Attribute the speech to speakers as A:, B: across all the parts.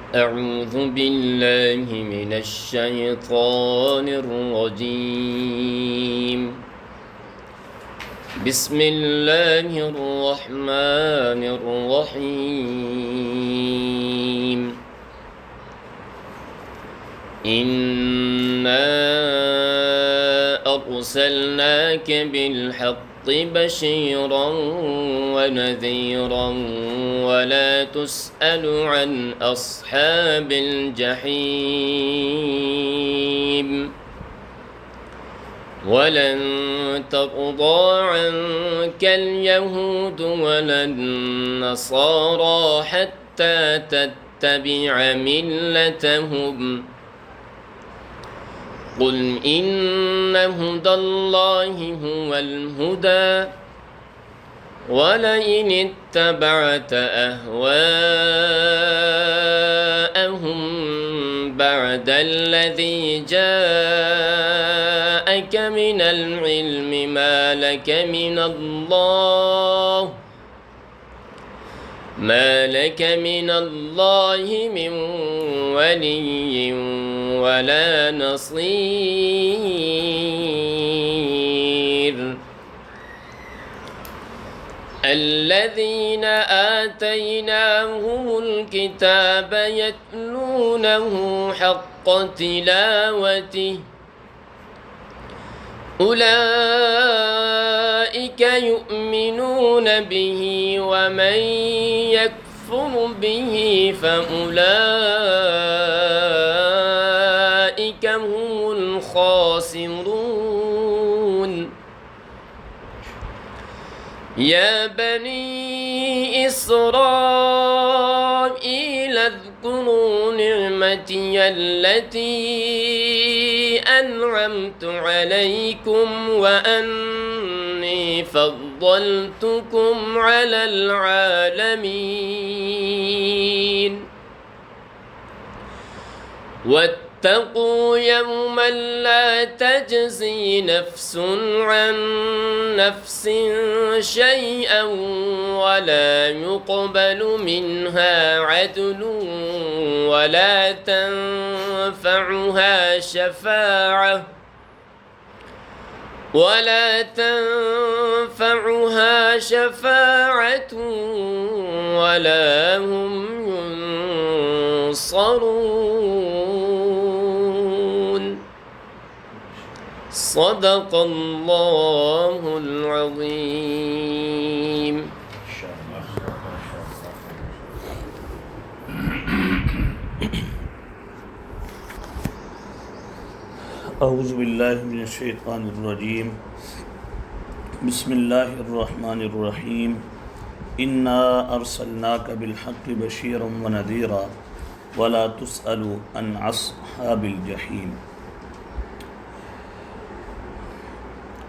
A: أعوذ بالله من الشيطان الرجيم. بسم الله الرحمن الرحيم. إنا أرسلناك بالحق بشيرا ونذيرا ولا تسأل عن أصحاب الجحيم. ولن ترضى عنك اليهود ولا النصارى حتى تتبع ملتهم. قل إن هدى الله هو الهدى ولئن اتبعت أهواءهم بعد الذي جاءك من العلم ما لك من الله من ولي ولا نصير. الذين آتيناهم الكتاب يتلونه حق تلاوته أولئك يؤمنون به ومن يكفر به فأولئك هم الخاسرون. يا بني إسرائيل اذكروا نعمتي التي أنعمت عليكم وأني فضلتكم على العالمين. واتقوا يوما لا تجزي نفس عن نفس شيئا ولا يقبل منها عدل ولا تنفعها شفاعة ولا هم ينصرون. صدق الله العظيم.
B: أعوذ بالله من الشيطان الرجيم. بسم الله الرحمن الرحيم. إنا أرسلناك بالحق بشيرا ونذيرا ولا تسأل عن أصحاب الجحيم.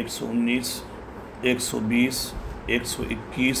B: 119, 120, 121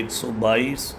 B: 122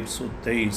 B: 123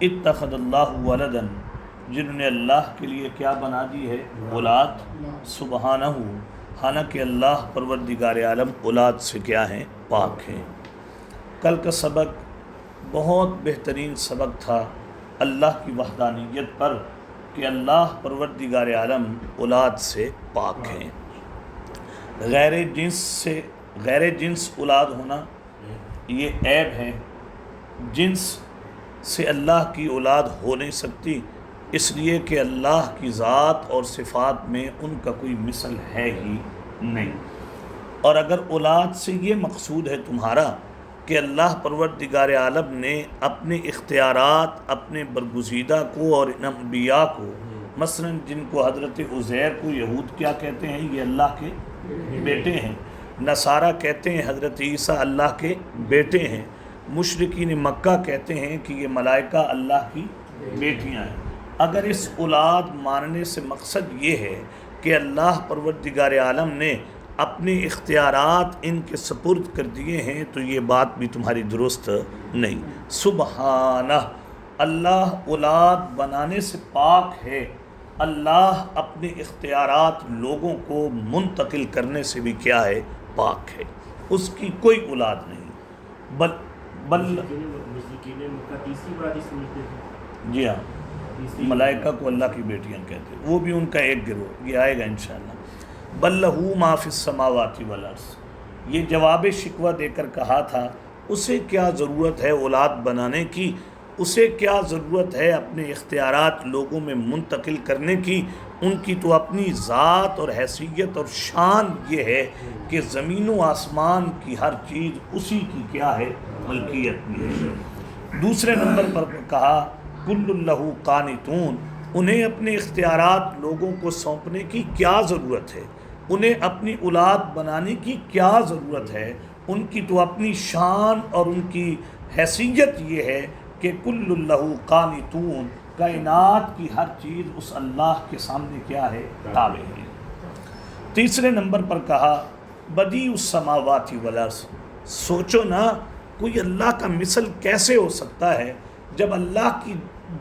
B: اتخذ اللہ ولدن، جنہوں نے اللہ کے لیے کیا بنا دی ہے؟ اولاد. سبحانہ، حالانکہ اللہ پروردگار عالم اولاد سے کیا ہیں؟ پاک ہیں. کل کا سبق بہت بہترین سبق تھا اللہ کی وحدانیت پر، کہ اللہ پروردگار عالم اولاد سے پاک ہیں. غیر جنس اولاد ہونا یہ عیب ہے. جنس سے اللہ کی اولاد ہو نہیں سکتی، اس لیے کہ اللہ کی ذات اور صفات میں ان کا کوئی مثل ہے ہی نہیں. اور اگر اولاد سے یہ مقصود ہے تمہارا کہ اللہ پروردگار عالم نے اپنے اختیارات اپنے برگزیدہ کو اور انبیاء کو، مثلا جن کو حضرت عزیر کو یہود کیا کہتے ہیں؟ یہ اللہ کے بیٹے ہیں. نصارہ کہتے ہیں حضرت عیسیٰ اللہ کے بیٹے ہیں. مشرکین مکہ کہتے ہیں کہ یہ ملائکہ اللہ کی بیٹیاں ہیں. اگر اس اولاد ماننے سے مقصد یہ ہے کہ اللہ پروردگار عالم نے اپنے اختیارات ان کے سپرد کر دیے ہیں، تو یہ بات بھی تمہاری درست نہیں. سبحانہ، اللہ اولاد بنانے سے پاک ہے. اللہ اپنے اختیارات لوگوں کو منتقل کرنے سے بھی کیا ہے؟ پاک ہے. اس کی کوئی اولاد نہیں. جی ہاں، ملائکہ کو اللہ کی بیٹیاں کہتے ہیں، وہ بھی ان کا ایک گروہ، یہ آئے گا انشاءاللہ. بل لہو ما فی السماوات والارض، یہ جواب شکوہ دے کر کہا تھا اسے کیا ضرورت ہے اولاد بنانے کی، اسے کیا ضرورت ہے اپنے اختیارات لوگوں میں منتقل کرنے کی. ان کی تو اپنی ذات اور حیثیت اور شان یہ ہے کہ زمین و آسمان کی ہر چیز اسی کی کیا ہے؟ ملکیت بھی ہے. دوسرے نمبر پر کہا کل لہ قانتون، انہیں اپنے اختیارات لوگوں کو سونپنے کی کیا ضرورت ہے، انہیں اپنی اولاد بنانے کی کیا ضرورت ہے. ان کی تو اپنی شان اور ان کی حیثیت یہ ہے کہ کل لہ قانتون، کائنات کی ہر چیز اس اللہ کے سامنے کیا ہے؟ تابع ہے. تیسرے نمبر پر کہا بدیع السماوات والارض، سوچو نا کوئی اللہ کا مثل کیسے ہو سکتا ہے جب اللہ کی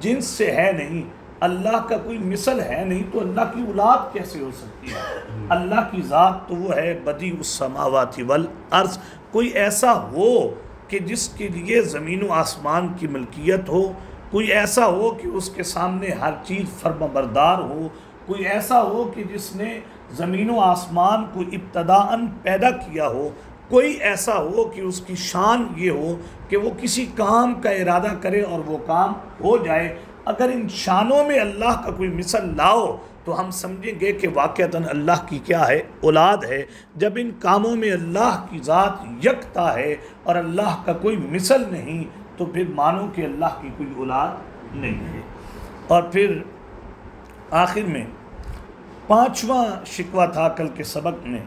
B: جنس سے ہے نہیں، اللہ کا کوئی مثل ہے نہیں، تو اللہ کی اولاد کیسے ہو سکتی ہے؟ اللہ کی ذات تو وہ ہے بدیع السماوات والارض. کوئی ایسا ہو کہ جس کے لیے زمین و آسمان کی ملکیت ہو، کوئی ایسا ہو کہ اس کے سامنے ہر چیز فرمانبردار ہو، کوئی ایسا ہو کہ جس نے زمین و آسمان کو ابتداءً پیدا کیا ہو، کوئی ایسا ہو کہ اس کی شان یہ ہو کہ وہ کسی کام کا ارادہ کرے اور وہ کام ہو جائے. اگر ان شانوں میں اللہ کا کوئی مثل لاؤ تو ہم سمجھیں گے کہ واقعتاً اللہ کی کیا ہے؟ اولاد ہے. جب ان کاموں میں اللہ کی ذات یکتا ہے اور اللہ کا کوئی مثل نہیں، تو پھر مانو کہ اللہ کی کوئی اولاد نہیں ہے. اور پھر آخر میں پانچواں شکوہ تھا کل کے سبق میں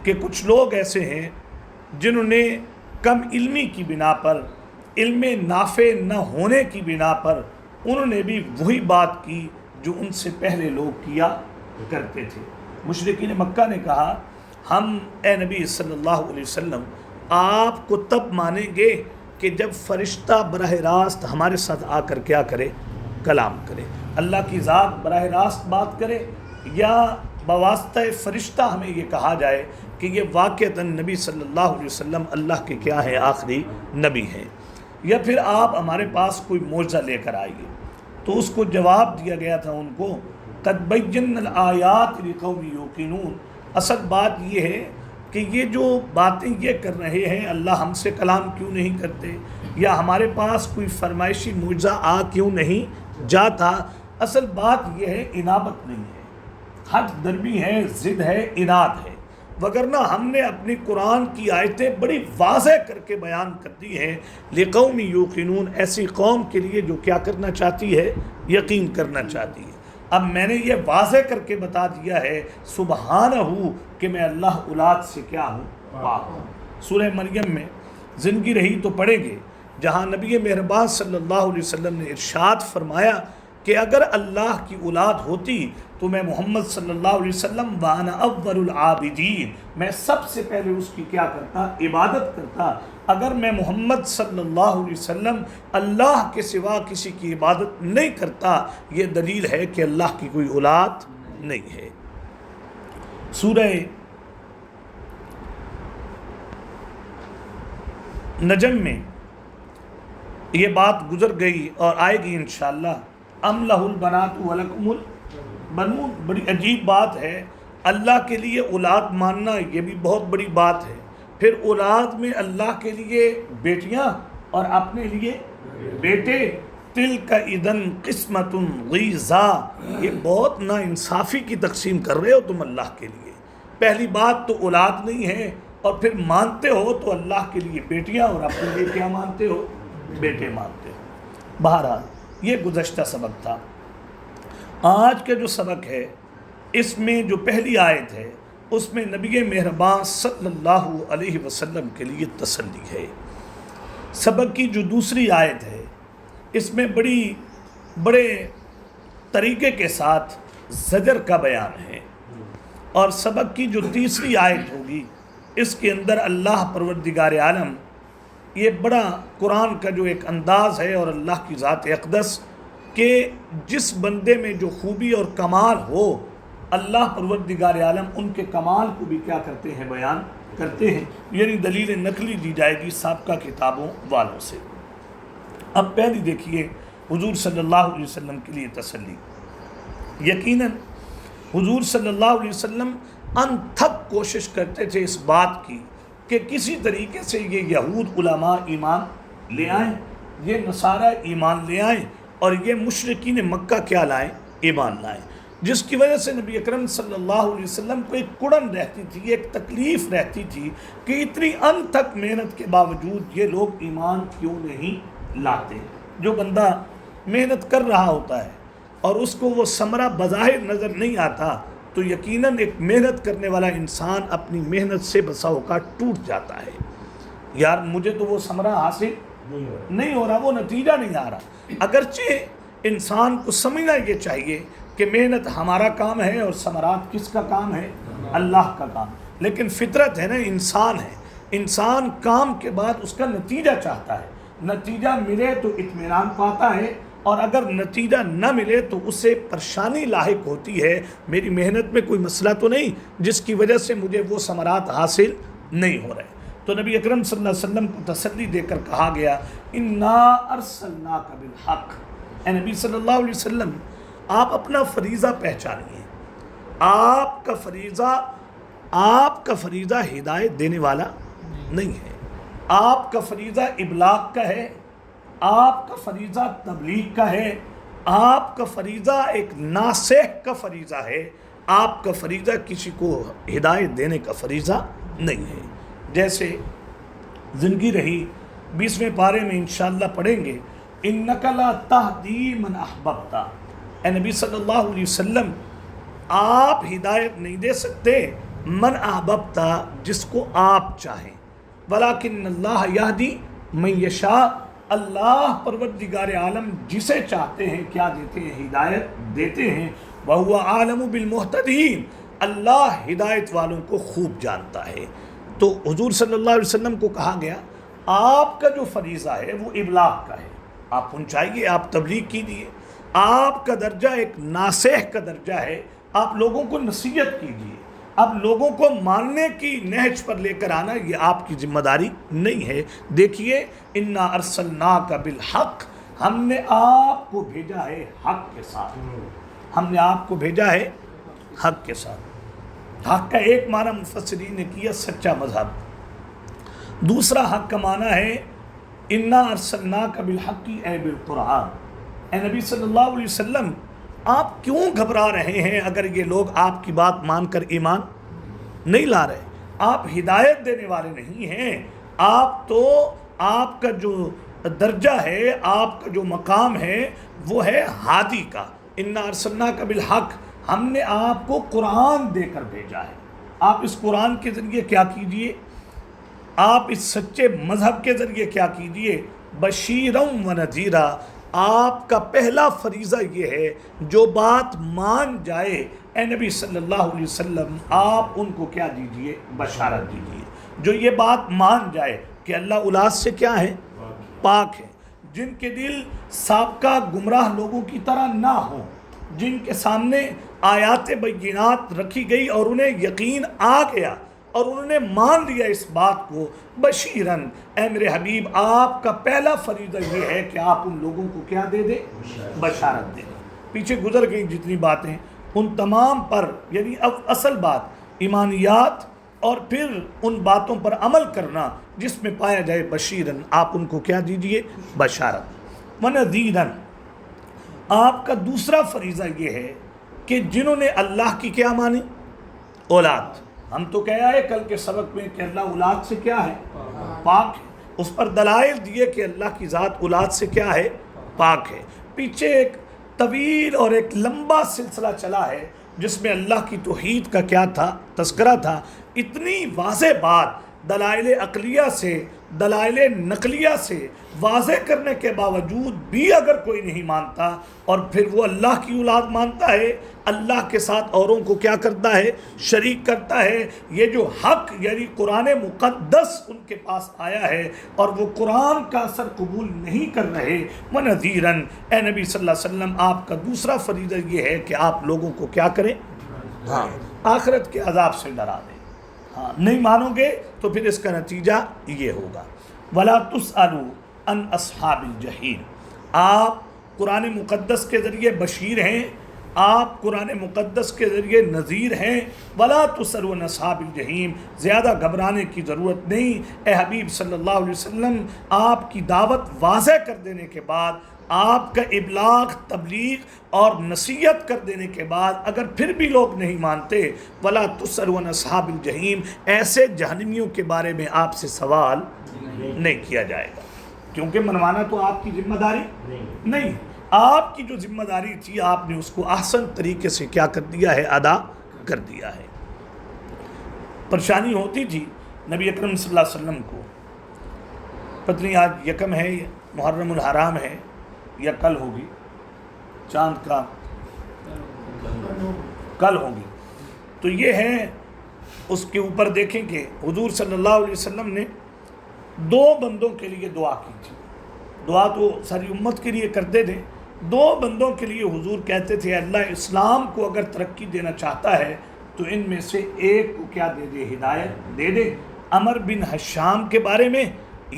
B: کہ کچھ لوگ ایسے ہیں جنہوں نے کم علمی کی بنا پر، علم نافع نہ ہونے کی بنا پر، انہوں نے بھی وہی بات کی جو ان سے پہلے لوگ کیا کرتے تھے. مشرکین مکہ نے کہا ہم اے نبی صلی اللہ علیہ وسلم آپ کو تب مانیں گے کہ جب فرشتہ براہ راست ہمارے ساتھ آ کر کیا کرے؟ کلام کرے. اللہ کی ذات براہ راست بات کرے یا بواسطہ فرشتہ ہمیں یہ کہا جائے کہ یہ واقعتاً نبی صلی اللہ علیہ وسلم اللہ کے کیا ہیں؟ آخری نبی ہیں. یا پھر آپ ہمارے پاس کوئی معجزہ لے کر آئیے. تو اس کو جواب دیا گیا تھا ان کو قد بینا الآیات لقوم یوقنون. اصل بات یہ ہے کہ یہ جو باتیں یہ کر رہے ہیں، اللہ ہم سے کلام کیوں نہیں کرتے، یا ہمارے پاس کوئی فرمائشی معجزہ آ کیوں نہیں جاتا، اصل بات یہ ہے انابت نہیں ہے، حد درمی ہے، ضد ہے، اناد ہے. وگرنہ ہم نے اپنی قرآن کی آیتیں بڑی واضح کر کے بیان کر دی ہیں لقوم یوقنون، ایسی قوم کے لیے جو کیا کرنا چاہتی ہے؟ یقین کرنا چاہتی ہے. اب میں نے یہ واضح کر کے بتا دیا ہے سبحانہ کہ میں اللہ اولاد سے کیا ہوں؟ پاک ہوں. سورہ مریم میں زندگی رہی تو پڑھیں گے، جہاں نبی مہربان صلی اللہ علیہ وسلم نے ارشاد فرمایا کہ اگر اللہ کی اولاد ہوتی تو میں محمد صلی اللہ علیہ وسلم وانا اول العابدین، میں سب سے پہلے اس کی کیا کرتا؟ عبادت کرتا. اگر میں محمد صلی اللہ علیہ وسلم اللہ کے سوا کسی کی عبادت نہیں کرتا، یہ دلیل ہے کہ اللہ کی کوئی اولاد نہیں ہے۔ سورہ نجم میں یہ بات گزر گئی اور آئے گی انشاءاللہ، ام لہ البنات ولکم البنون۔ بڑی عجیب بات ہے، اللہ کے لیے اولاد ماننا یہ بھی بہت بڑی بات ہے، پھر اولاد میں اللہ کے لیے بیٹیاں اور اپنے لیے بیٹے، تلک اذن قسمت ضیزی، یہ بہت نا انصافی کی تقسیم کر رہے ہو تم اللہ کے لیے۔ پہلی بات تو اولاد نہیں ہے، اور پھر مانتے ہو تو اللہ کے لیے بیٹیاں اور اپنے لیے کیا مانتے ہو؟ بیٹے مانتے ہو۔ بہرحال یہ گزشتہ سبق تھا۔ آج کا جو سبق ہے اس میں جو پہلی آیت ہے اس میں نبی مہربان صلی اللہ علیہ وسلم کے لیے تسلی ہے۔ سبق کی جو دوسری آیت ہے اس میں بڑے طریقے کے ساتھ زجر کا بیان ہے، اور سبق کی جو تیسری آیت ہوگی اس کے اندر اللہ پروردگار عالم، یہ بڑا قرآن کا جو ایک انداز ہے اور اللہ کی ذات اقدس کہ جس بندے میں جو خوبی اور کمال ہو، اللہ پروردگار عالم ان کے کمال کو بھی کیا کرتے ہیں؟ بیان کرتے ہیں، یعنی دلیل نقلی دی جائے گی سابقہ کتابوں والوں سے۔ اب پہلی دیکھیے حضور صلی اللہ علیہ وسلم کے لیے تسلی۔ یقیناً حضور صلی اللہ علیہ وسلم انتھک کوشش کرتے تھے اس بات کی کہ کسی طریقے سے یہ یہود علماء ایمان لے آئیں، یہ نصارہ ایمان لے آئیں، اور یہ مشرکین مکہ کیا لائیں؟ ایمان لائیں، جس کی وجہ سے نبی اکرم صلی اللہ علیہ وسلم کو ایک کڑن رہتی تھی، ایک تکلیف رہتی تھی کہ اتنی انتھک محنت کے باوجود یہ لوگ ایمان کیوں نہیں لاتے۔ جو بندہ محنت کر رہا ہوتا ہے اور اس کو وہ ثمرہ بظاہر نظر نہیں آتا تو یقیناً ایک محنت کرنے والا انسان اپنی محنت سے بسا اوقات ٹوٹ جاتا ہے، یار مجھے تو وہ ثمرہ حاصل نہیں ہو رہا، وہ نتیجہ نہیں آ رہا۔ اگرچہ انسان کو سمجھنا یہ چاہیے کہ محنت ہمارا کام ہے اور ثمرات کس کا کام ہے؟ اللہ کا کام، لیکن فطرت ہے نا، انسان ہے، انسان کام کے بعد اس کا نتیجہ چاہتا ہے، نتیجہ ملے تو اطمینان پاتا ہے، اور اگر نتیجہ نہ ملے تو اسے پریشانی لاحق ہوتی ہے، میری محنت میں کوئی مسئلہ تو نہیں جس کی وجہ سے مجھے وہ ثمرات حاصل نہیں ہو رہے۔ تو نبی اکرم صلی اللہ علیہ وسلم کو تسلی دے کر کہا گیا انا ارسلناک بالحق، اے نبی صلی اللہ علیہ وسلم آپ اپنا فریضہ پہچانیے، آپ کا فریضہ ہدایت دینے والا نہیں ہے، آپ کا فریضہ ابلاغ کا ہے، آپ کا فریضہ تبلیغ کا ہے، آپ کا فریضہ ایک ناصح کا فریضہ ہے، آپ کا فریضہ کسی کو ہدایت دینے کا فریضہ نہیں ہے۔ جیسے زندگی رہی 20ویں پارے میں انشاءاللہ پڑھیں گے، انک لا تہدی من احببت، اے نبی صلی اللہ علیہ وسلم آپ ہدایت نہیں دے سکتے من احببت، جس کو آپ چاہیں، ولیکن اللہ یہدی من یشاء، اللہ پروردگار عالم جسے چاہتے ہیں کیا دیتے ہیں؟ ہدایت دیتے ہیں، وَهُوَ عَالَمُ بِالْمُهْتَدِينَ، اللہ ہدایت والوں کو خوب جانتا ہے۔ تو حضور صلی اللہ علیہ وسلم کو کہا گیا آپ کا جو فریضہ ہے وہ ابلاغ کا ہے، آپ پہنچائیے، آپ تبلیغ کیجیے، آپ کا درجہ ایک ناصح کا درجہ ہے، آپ لوگوں کو نصیحت کیجیے، اب لوگوں کو ماننے کی نہج پر لے کر آنا یہ آپ کی ذمہ داری نہیں ہے۔ دیکھیے انا ارسلناک بالحق، ہم نے آپ کو بھیجا ہے حق کے ساتھ، ہم نے آپ کو بھیجا ہے حق کے ساتھ۔ حق کا ایک معنی مفسرین نے کیا سچا مذہب، دوسرا حق کا معنی ہے انا ارسلناک بالحق اے بالقرآن، اے نبی صلی اللہ علیہ وسلم آپ کیوں گھبرا رہے ہیں اگر یہ لوگ آپ کی بات مان کر ایمان نہیں لا رہے؟ آپ ہدایت دینے والے نہیں ہیں، آپ تو آپ کا جو درجہ ہے، آپ کا جو مقام ہے وہ ہے ہادی کا۔ انا ارسلناک بالحق، ہم نے آپ کو قرآن دے کر بھیجا ہے، آپ اس قرآن کے ذریعے کیا کیجئے؟ آپ اس سچے مذہب کے ذریعے کیا کیجئے؟ بشیرم و نذیرا، آپ کا پہلا فریضہ یہ ہے جو بات مان جائے اے نبی صلی اللہ علیہ وسلم آپ ان کو کیا دیجئے؟ بشارت دیجئے۔ جو یہ بات مان جائے کہ اللہ اولاد سے کیا ہے؟ پاک ہے، جن کے دل سابقہ گمراہ لوگوں کی طرح نہ ہوں، جن کے سامنے آیات بینات رکھی گئی اور انہیں یقین آ گیا اور انہوں نے مان لیا اس بات کو، بشیرن، اے میرے حبیب آپ کا پہلا فریضہ یہ ہے کہ آپ ان لوگوں کو کیا دے دیں؟ بشارت دے دیں۔ پیچھے گزر گئی جتنی باتیں ان تمام پر، یعنی اب اصل بات ایمانیات اور پھر ان باتوں پر عمل کرنا جس میں پایا جائے بشیرن، آپ ان کو کیا دیجئے؟ بشارت۔ ونذیرن، آپ کا دوسرا فریضہ یہ ہے کہ جنہوں نے اللہ کی کیا مانی؟ اولاد۔ ہم تو کہہ آئے کل کے سبق میں کہ اللہ اولاد سے کیا ہے؟ پاک ہے۔ اس پر دلائل دیے کہ اللہ کی ذات اولاد سے کیا ہے؟ پاک ہے۔ پیچھے ایک طویل اور ایک لمبا سلسلہ چلا ہے جس میں اللہ کی توحید کا کیا تھا؟ تذکرہ تھا۔ اتنی واضح بات دلائل عقلیہ سے، دلائل نقلیہ سے واضح کرنے کے باوجود بھی اگر کوئی نہیں مانتا اور پھر وہ اللہ کی اولاد مانتا ہے، اللہ کے ساتھ اوروں کو کیا کرتا ہے؟ شریک کرتا ہے۔ یہ جو حق یعنی قرآن مقدس ان کے پاس آیا ہے اور وہ قرآن کا اثر قبول نہیں کر رہے، وَنَذِيرًا، اے نبی صلی اللہ علیہ وسلم آپ کا دوسرا فریضہ یہ ہے کہ آپ لوگوں کو کیا کریں؟ ہاں، آخرت کے عذاب سے ڈرا دیں۔ ہاں، نہیں مانو گے تو پھر اس کا نتیجہ یہ ہوگا، وَلَا تُسْأَلُوا عَنْ أَصْحَابِ الْجَحِيمِ۔ آپ قرآن مقدس کے ذریعے بشیر ہیں، آپ قرآن مقدس کے ذریعے نذیر ہیں، وَلَا تُسْأَلُوا عَنْ أَصْحَابِ الْجَحِيمِ، زیادہ گھبرانے کی ضرورت نہیں۔ اے حبیب صلی اللہ علیہ وسلم آپ کی دعوت واضح کر دینے کے بعد، آپ کا ابلاغ، تبلیغ اور نصیحت کر دینے کے بعد اگر پھر بھی لوگ نہیں مانتے، وَلَا تُسْأَلُوا عَنْ أَصْحَابِ الْجَحِيمِ، ایسے جہنمیوں کے بارے میں آپ سے سوال نہیں کیا جائے گا، کیونکہ منوانا تو آپ کی ذمہ داری نہیں۔ آپ کی جو ذمہ داری تھی آپ نے اس کو احسن طریقے سے کیا کر دیا ہے؟ ادا کر دیا ہے۔ پریشانی ہوتی تھی نبی اکرم صلی اللہ علیہ وسلم کو، پتہ آج یکم ہے، محرم الحرام ہے یا کل ہوگی، چاند کا کل ہوگی، تو یہ ہے اس کے اوپر دیکھیں کہ حضور صلی اللہ علیہ وسلم نے دو بندوں کے لیے دعا کی تھی۔ دعا تو ساری امت کے لیے کرتے تھے، دو بندوں کے لیے حضور کہتے تھے اللہ اسلام کو اگر ترقی دینا چاہتا ہے تو ان میں سے ایک کو کیا دے دے؟ ہدایت دے دے۔ عمر بن حشام کے بارے میں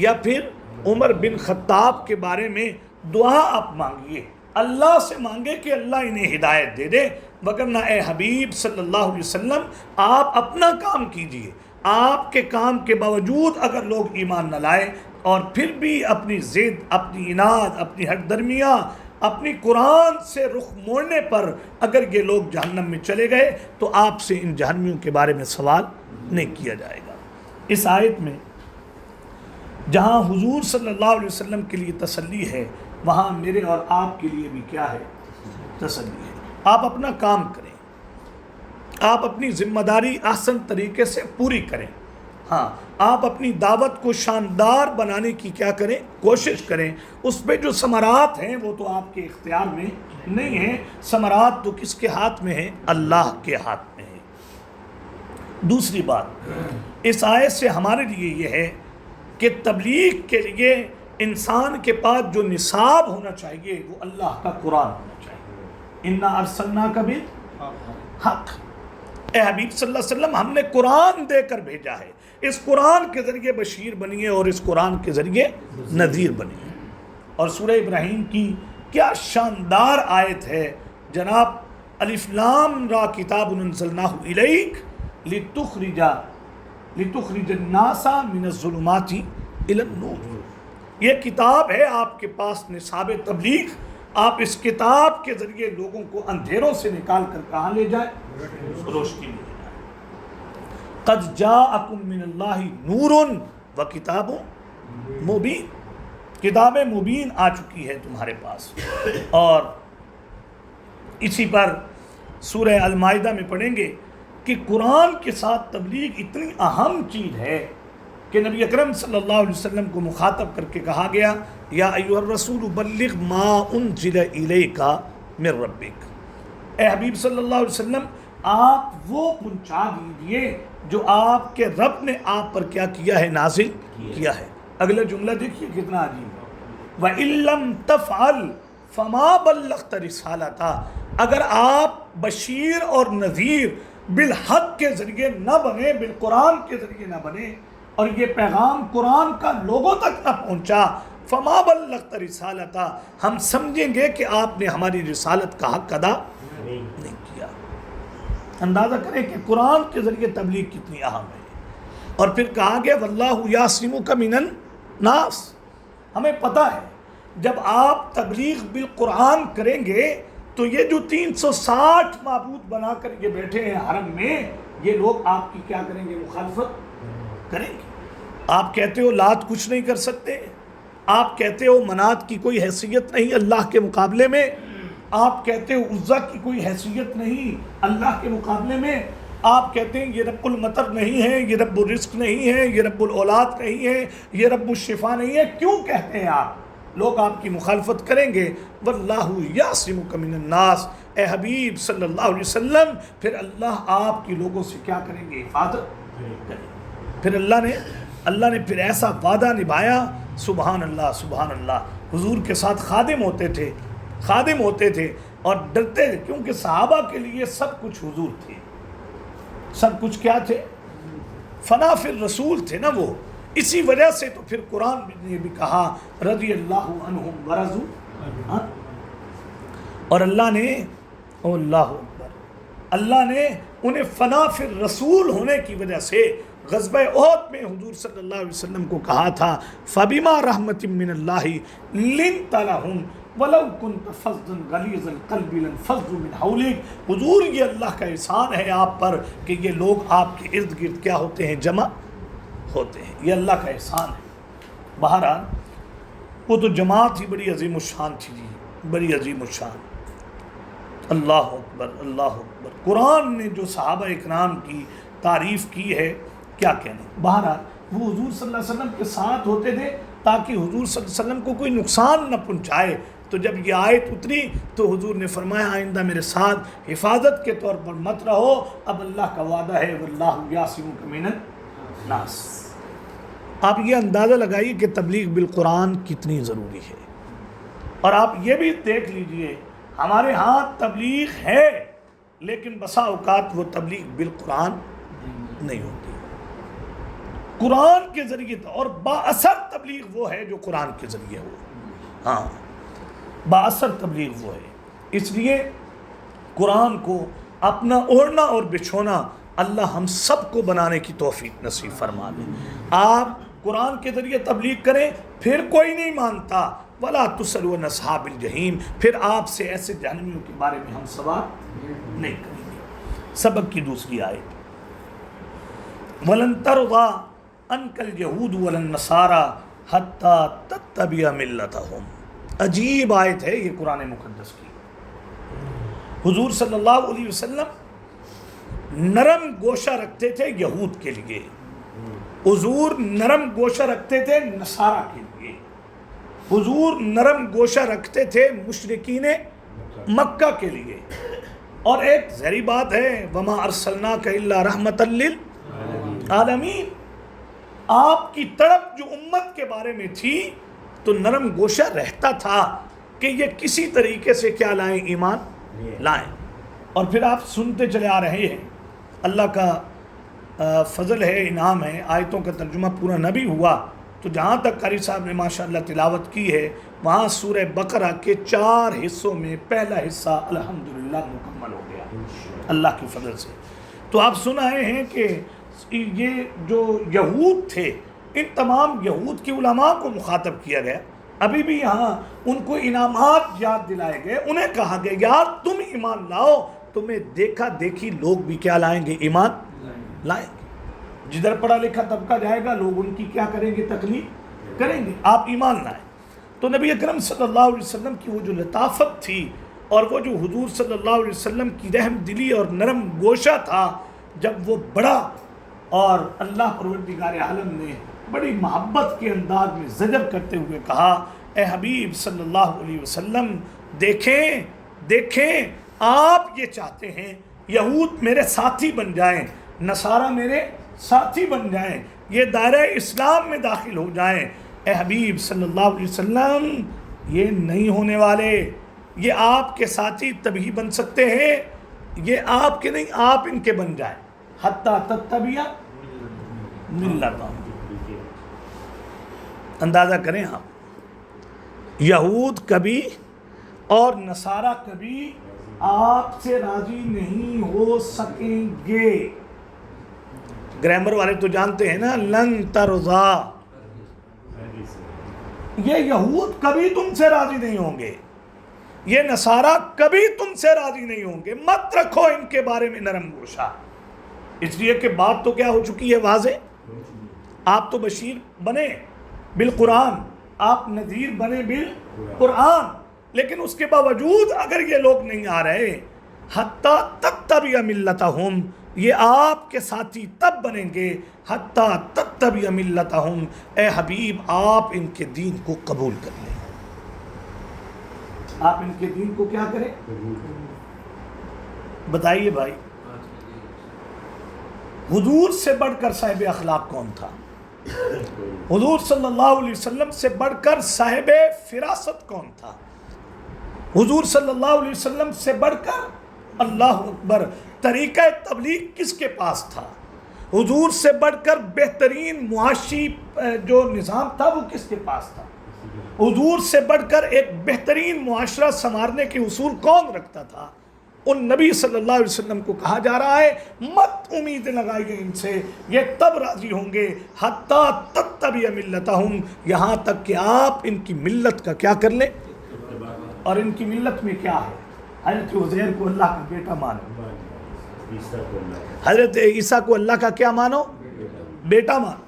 B: یا پھر عمر بن خطاب کے بارے میں دعا آپ مانگیے، اللہ سے مانگے کہ اللہ انہیں ہدایت دے دے، وگرنہ اے حبیب صلی اللہ علیہ وسلم آپ اپنا کام کیجئے۔ آپ کے کام کے باوجود اگر لوگ ایمان نہ لائے اور پھر بھی اپنی ضد، اپنی اناد، اپنی ہٹ درمیاں، اپنی قرآن سے رخ موڑنے پر اگر یہ لوگ جہنم میں چلے گئے تو آپ سے ان جہنمیوں کے بارے میں سوال نہیں کیا جائے گا۔ اس آیت میں جہاں حضور صلی اللہ علیہ وسلم کے لیے تسلی ہے، وہاں میرے اور آپ کے لیے بھی کیا ہے؟ تسلی ہے۔ آپ اپنا کام کریں، آپ اپنی ذمہ داری احسن طریقے سے پوری کریں۔ ہاں، آپ اپنی دعوت کو شاندار بنانے کی کیا کریں؟ کوشش کریں۔ اس پہ جو ثمرات ہیں وہ تو آپ کے اختیار میں نہیں ہیں، ثمرات تو کس کے ہاتھ میں ہیں؟ اللہ کے ہاتھ میں ہیں۔ دوسری بات اس آیت سے ہمارے لیے یہ ہے کہ تبلیغ کے لیے انسان کے پاس جو نصاب ہونا چاہیے وہ اللہ کا قرآن ہونا چاہیے۔ اِنَّا أَرْسَلْنَاكَ بِالْحَقِّ، اے حبیب صلی اللہ علیہ وسلم ہم نے قرآن دے کر بھیجا ہے، اس قرآن کے ذریعے بشیر بنیے اور اس قرآن کے ذریعے نذیر بنیے۔ اور سورہ ابراہیم کی کیا شاندار آیت ہے جناب، الف لام را کتاب انزلناہ الیک لتخرج الناس من الظلمات الی النور۔ یہ کتاب ہے آپ کے پاس، نصاب تبلیغ، آپ اس کتاب کے ذریعے لوگوں کو اندھیروں سے نکال کر کہاں لے جائے؟ روشنی میں لے جائے۔ قد جاءکم من اللہ نور و کتاب مبین، کتاب مبین آ چکی ہے تمہارے پاس۔ اور اسی پر سورہ المائدہ میں پڑھیں گے کہ قرآن کے ساتھ تبلیغ اتنی اہم چیز ہے کہ نبی اکرم صلی اللہ علیہ وسلم کو مخاطب کر کے کہا گیا یا ایھا الرسول بلغ ما انزل الیک من ربک، اے حبیب صلی اللہ علیہ وسلم آپ وہ پہنچا دیجئے جو آپ کے رب نے آپ پر کیا کیا ہے؟ نازل کیا ہے۔ اگلا جملہ دیکھیے کتنا عجیب ہے، وَإِلَّمْ تَفْعَلْ فَمَا بَلَّغْتَ رِسَالَتَهُ، اگر آپ بشیر اور نذیر بالحق کے ذریعے نہ بنے، بالقرآن کے ذریعے نہ بنے، اور یہ پیغام قرآن کا لوگوں تک نہ پہنچا، فما بلغت رسالتہ، ہم سمجھیں گے کہ آپ نے ہماری رسالت کا حق ادا نہیں کیا۔ اندازہ کریں کہ قرآن کے ذریعے تبلیغ کتنی اہم ہے۔ اور پھر کہا گیا واللہ یعصمک من الناس، ہمیں پتہ ہے جب آپ تبلیغ بالقرآن کریں گے تو یہ جو 360 معبود بنا کر یہ بیٹھے ہیں حرم میں، یہ لوگ آپ کی کیا کریں گے؟ مخالفت کریں گے۔ آپ کہتے ہو لات کچھ نہیں کر سکتے، آپ کہتے ہو منات کی کوئی حیثیت نہیں اللہ کے مقابلے میں، آپ کہتے ہو عزا کی کوئی حیثیت نہیں اللہ کے مقابلے میں، آپ کہتے ہیں یہ رب المطر نہیں ہے، یہ رب الرزق نہیں ہے، یہ رب الاولاد نہیں ہے، یہ رب الشفا نہیں ہے، کیوں کہتے ہیں آپ؟ لوگ آپ کی مخالفت کریں گے۔ واللہ یعصمک من الناس، اے حبیب صلی اللہ علیہ وسلم، پھر اللہ آپ کی لوگوں سے کیا کریں گے؟ حفاظت کریں گے۔ پھر اللہ نے پھر ایسا وعدہ نبھایا، سبحان اللہ سبحان اللہ۔ حضور کے ساتھ خادم ہوتے تھے اور ڈرتے تھے، کیونکہ صحابہ کے لیے سب کچھ حضور تھے، سب کچھ کیا تھے؟ فنا فی الرسول تھے نا وہ، اسی وجہ سے تو پھر قرآن نے بھی کہا رضی اللہ عنہم ورضوا، اور اللہ نے انہیں فنا فی الرسول ہونے کی وجہ سے غزوہ احد میں حضور صلی اللہ علیہ وسلم کو کہا تھا فَبِمَا رَحْمَةٍ مِّنَ اللَّهِ لِنْتَ لَهُمْ وَلَوْ كُنْتَ فَظًّا غَلِيظَ الْقَلْبِ لَانفَضُّوا مِنْ حَوْلِكَ۔ حضور یہ اللہ کا احسان ہے آپ پر کہ یہ لوگ آپ کے ارد گرد کیا ہوتے ہیں؟ جمع ہوتے ہیں، یہ اللہ کا احسان ہے۔ بہرحال وہ تو جماعت ہی بڑی عظیم الشان تھی جی، بڑی عظیم الشان۔ اللہ اکبر اللہ اکبر۔ قرآن نے جو صحابہ اکرام کی تعریف کی ہے کیا کہنے۔ بہرحال وہ حضور صلی اللہ علیہ وسلم کے ساتھ ہوتے تھے تاکہ حضور صلی اللہ علیہ وسلم کو کوئی نقصان نہ پہنچائے۔ تو جب یہ آیت اتری تو حضور نے فرمایا آئندہ میرے ساتھ حفاظت کے طور پر مت رہو، اب اللہ کا وعدہ ہے واللہ یعصمک من الناس۔ آپ یہ اندازہ لگائیے کہ تبلیغ بالقرآن کتنی ضروری ہے۔ اور آپ یہ بھی دیکھ لیجئے ہمارے ہاں تبلیغ ہے لیکن بسا اوقات وہ تبلیغ بالقرآن نہیں ہوتی۔ قرآن کے ذریعے اور با اثر تبلیغ وہ ہے جو قرآن کے ذریعے ہو، ہاں با اثر تبلیغ وہ ہے۔ اس لیے قرآن کو اپنا اوڑھنا اور بچھونا اللہ ہم سب کو بنانے کی توفیق نصیب فرما دے۔ آپ قرآن کے ذریعے تبلیغ کریں پھر کوئی نہیں مانتا، وَلَا تُسْأَلُوا عَنْ أَصْحَابِ الْجَحِيمِ، پھر آپ سے ایسے جہنمیوں کے بارے میں ہم سوال نہیں کریں گے۔ سبق کی دوسری آیت وَلَن تَرْضَىٰ عَنْكَ الْيَهُودُ وَلَا النَّصَارَىٰ حَتَّىٰ تَتَّبِعَ مِلَّتَهُمْ۔ عجیب آیت ہے یہ قرآن مقدس کی۔ حضور صلی اللہ علیہ وسلم نرم گوشہ رکھتے تھے یہود کے لیے، حضور نرم گوشہ رکھتے تھے نصارہ کے لیے، حضور نرم گوشہ رکھتے تھے مشرکین مکہ کے لیے۔ اور ایک ظاہری بات ہے وَمَا أَرْسَلْنَاكَ إِلَّا رَحْمَةً لِّلْعَالَمِينَ، آپ کی تڑپ جو امت کے بارے میں تھی تو نرم گوشہ رہتا تھا کہ یہ کسی طریقے سے کیا لائیں؟ ایمان لائیں۔ اور پھر آپ سنتے چلے آ رہے ہیں، اللہ کا فضل ہے، انعام ہے، آیتوں کا ترجمہ پورا نہ بھی ہوا تو جہاں تک قاری صاحب نے ماشاءاللہ تلاوت کی ہے وہاں سورہ بقرہ کے 4 حصوں میں پہلا حصہ الحمدللہ مکمل ہو گیا اللہ کی فضل سے۔ تو آپ سن آئے ہیں کہ یہ جو یہود تھے ان تمام یہود کی علماء کو مخاطب کیا گیا، ابھی بھی یہاں ان کو انعامات یاد دلائے گئے، انہیں کہا گیا یار تم ایمان لاؤ، تمہیں دیکھا دیکھی لوگ بھی کیا لائیں گے؟ ایمان لائیں گے۔ جدھر پڑھا لکھا طبقہ جائے گا لوگ ان کی کیا کریں گے؟ تکلیف کریں گے، آپ ایمان لائیں۔ تو نبی اکرم صلی اللہ علیہ وسلم کی وہ جو لطافت تھی اور وہ جو حضور صلی اللہ علیہ وسلم کی رحم دلی اور نرم گوشہ تھا، جب وہ بڑا اور اللہ پروردگار عالم نے بڑی محبت کے انداز میں زجر کرتے ہوئے کہا اے حبیب صلی اللہ علیہ وسلم دیکھیں آپ یہ چاہتے ہیں یہود میرے ساتھی بن جائیں، نصارہ میرے ساتھی بن جائیں، یہ دائرہ اسلام میں داخل ہو جائیں، اے حبیب صلی اللہ علیہ وسلم یہ نہیں ہونے والے، یہ آپ کے ساتھی تبھی بن سکتے ہیں، یہ آپ کے نہیں، آپ ان کے بن جائیں، حتیٰ تتبع ملتہم۔ اندازہ کریں آپ، یہود کبھی اور نصارہ کبھی آپ سے راضی نہیں ہو سکیں گے۔ گرامر والے تو جانتے ہیں نا، لن ترضا، یہ یہود کبھی تم سے راضی نہیں ہوں گے، یہ نصارہ کبھی تم سے راضی نہیں ہوں گے، مت رکھو ان کے بارے میں نرم گوشہ، اس لیے کہ بات تو کیا ہو چکی ہے واضح، آپ تو بشیر بنے بالقرآن، آپ نذیر بنے بالقرآن، لیکن اس کے باوجود اگر یہ لوگ نہیں آ رہے، حتیٰ تتبع ملتہم، یہ آپ کے ساتھی تب بنیں گے، حتیٰ تتبع ملتہم، اے حبیب آپ ان کے دین کو قبول کر لیں، آپ ان کے دین کو کیا کریں؟ بتائیے بھائی، حضور سے بڑھ کر صاحب اخلاق کون تھا؟ حضور صلی اللہ علیہ وسلم سے بڑھ کر صاحب فراست کون تھا؟ حضور صلی اللہ علیہ وسلم سے بڑھ کر، اللہ اکبر، طریقہ تبلیغ کس کے پاس تھا؟ حضور سے بڑھ کر بہترین معاشی جو نظام تھا وہ کس کے پاس تھا؟ حضور سے بڑھ کر ایک بہترین معاشرہ سنوارنے کے اصول کون رکھتا تھا؟ ان نبی صلی اللہ علیہ وسلم کو کہا جا رہا ہے مت امید لگائیے ان سے، یہ تب راضی ہوں گے حتیٰ تتبع ملتہم، یہاں تک کہ آپ ان کی ملت کا کیا کر لیں۔ اور ان کی ملت میں کیا ہے؟ حضرت عزیر کو اللہ کا بیٹا مانو، حضرت عیسیٰ کو اللہ کا کیا مانو؟ بیٹا مانو۔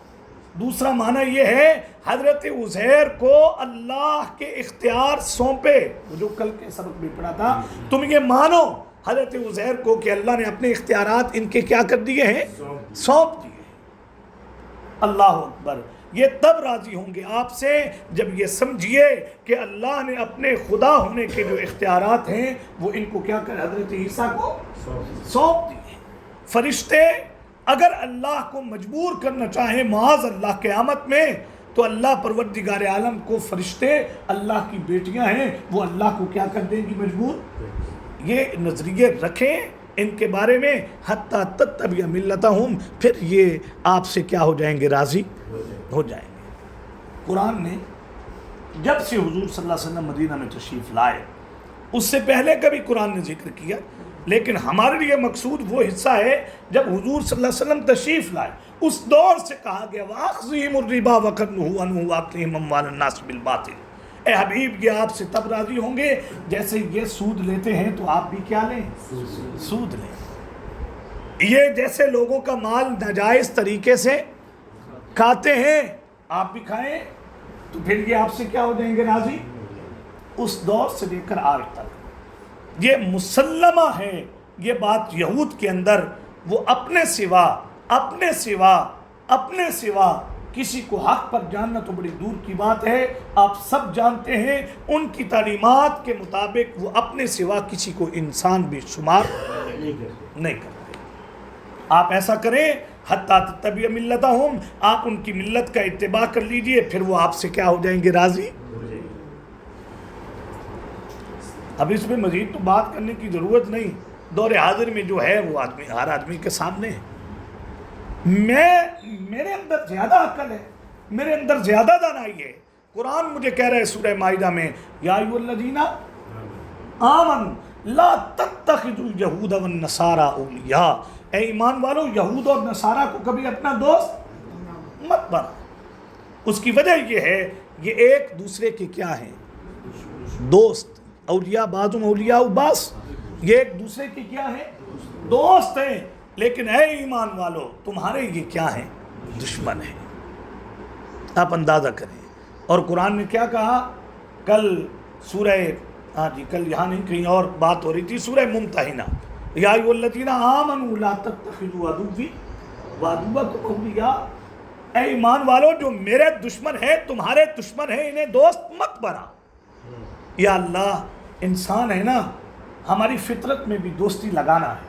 B: دوسرا معنی یہ ہے حضرت عزیر کو اللہ کے اختیار سونپے، وہ جو کل کے سبق میں پڑھا تھا، تم یہ مانو حضرت عزیر کو کہ اللہ نے اپنے اختیارات ان کے کیا کر دیے ہیں؟ سونپ دیے۔ اللہ اکبر، یہ تب راضی ہوں گے آپ سے جب یہ سمجھیے کہ اللہ نے اپنے خدا ہونے کے جو اختیارات ہیں وہ ان کو کیا کر حضرت عیسیٰ کو سونپ دیے۔ فرشتے اگر اللہ کو مجبور کرنا چاہیں معاذ اللہ قیامت میں، تو اللہ پروردگار عالم کو فرشتے اللہ کی بیٹیاں ہیں، وہ اللہ کو کیا کر دیں گی؟ مجبور۔ یہ نظریے رکھیں ان کے بارے میں، حتیٰ تتبع ملتہم، پھر یہ آپ سے کیا ہو جائیں گے؟ راضی ہو جائیں گے۔ قرآن نے جب سے حضور صلی اللہ علیہ وسلم مدینہ میں تشریف لائے، اس سے پہلے کبھی قرآن نے ذکر کیا، لیکن ہمارے لیے مقصود وہ حصہ ہے جب حضور صلی اللہ علیہ وسلم تشریف لائے، اس دور سے کہا گیا وَأَخْذِهِمُ الرِّبَا وَقَدْ نُهُوا عَنْهُ وَأَكْلِهِمْ أَمْوَالَ النَّاسِ بِالْبَاطِلِ۔ اے حبیب یہ آپ سے تب راضی ہوں گے جیسے یہ سود لیتے ہیں تو آپ بھی کیا لیں؟ سود لیں۔ یہ جیسے لوگوں کا مال ناجائز طریقے سے کھاتے ہیں آپ بھی کھائیں، تو پھر یہ آپ سے کیا ہو جائیں گے؟ راضی۔ اس دور سے لے کر آج تک یہ مسلمہ ہے، یہ بات یہود کے اندر، وہ اپنے سوا کسی کو حق پر جاننا تو بڑی دور کی بات ہے، آپ سب جانتے ہیں ان کی تعلیمات کے مطابق وہ اپنے سوا کسی کو انسان بھی شمار نہیں کرتے۔ آپ ایسا کریں حتیٰ تتبع ملتہم، آپ ان کی ملت کا اتباع کر لیجئے، پھر وہ آپ سے کیا ہو جائیں گے؟ راضی۔ اب اس میں مزید تو بات کرنے کی ضرورت نہیں، دور حاضر میں جو ہے وہ ہر آدمی کے سامنے ہے۔ میرے اندر زیادہ عقل ہے، میرے اندر زیادہ دانائی ہے۔ قرآن مجھے کہہ رہا ہے سورہ مائدہ میں، یا ایھا الذین آمنوا لا تتخذوا اليہود والنصارى اولیاء، اے ایمان والو یہود اور نصارہ کو کبھی اپنا دوست مت بنا۔ اس کی وجہ یہ ہے یہ ایک دوسرے کے کیا ہیں؟ دوست۔ اولیاء بعضهم اولیاء بعض، یہ ایک دوسرے کے کیا ہیں؟ دوست ہیں، لیکن اے ایمان والو تمہارے یہ کیا ہیں؟ دشمن ہیں۔ آپ اندازہ کریں۔ اور قرآن نے کیا کہا؟ کل سورہ کل یہاں نہیں کہیں اور بات ہو رہی تھی، سورہ ممتحنہ، یا ایھا الذین آمنوا لا تتخذوا عدوی وعدوکم اولیاء، اے ایمان والو جو میرے دشمن ہیں تمہارے دشمن ہیں، انہیں دوست مت بنا۔ یا اللہ، انسان ہے نا، ہماری فطرت میں بھی دوستی لگانا ہے،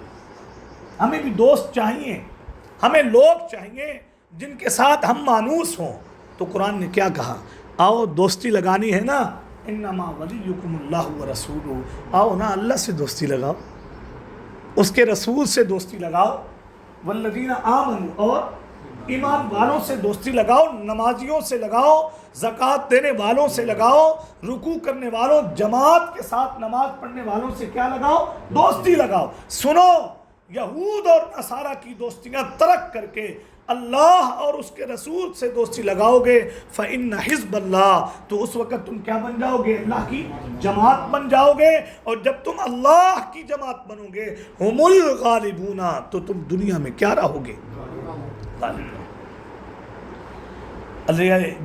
B: ہمیں بھی دوست چاہیے، ہمیں لوگ چاہیے جن کے ساتھ ہم مانوس ہوں۔ تو قرآن نے کیا کہا؟ آؤ دوستی لگانی ہے نا، انما ولیکم اللہ و رسولہ، آؤ نا اللہ سے دوستی لگاؤ، اس کے رسول سے دوستی لگاؤ، والذین آمنوا، اور ایمان والوں سے دوستی لگاؤ، نمازیوں سے لگاؤ، زکوٰۃ دینے والوں سے لگاؤ، رکوع کرنے والوں، جماعت کے ساتھ نماز پڑھنے والوں سے کیا لگاؤ؟ دوستی لگاؤ۔ سنو، یہود اور نصارہ کی دوستیاں ترک کر کے اللہ اور اس کے رسول سے دوستی لگاؤ گے، فَإِنَّ حِزْبَ اللَّهِ، تو اس وقت تم کیا بن جاؤ گے؟ اللہ کی جماعت بن جاؤ گے، اور جب تم اللہ کی جماعت بنو گے، ہم الغالبون، تو تم دنیا میں کیا رہو گے؟ غالب۔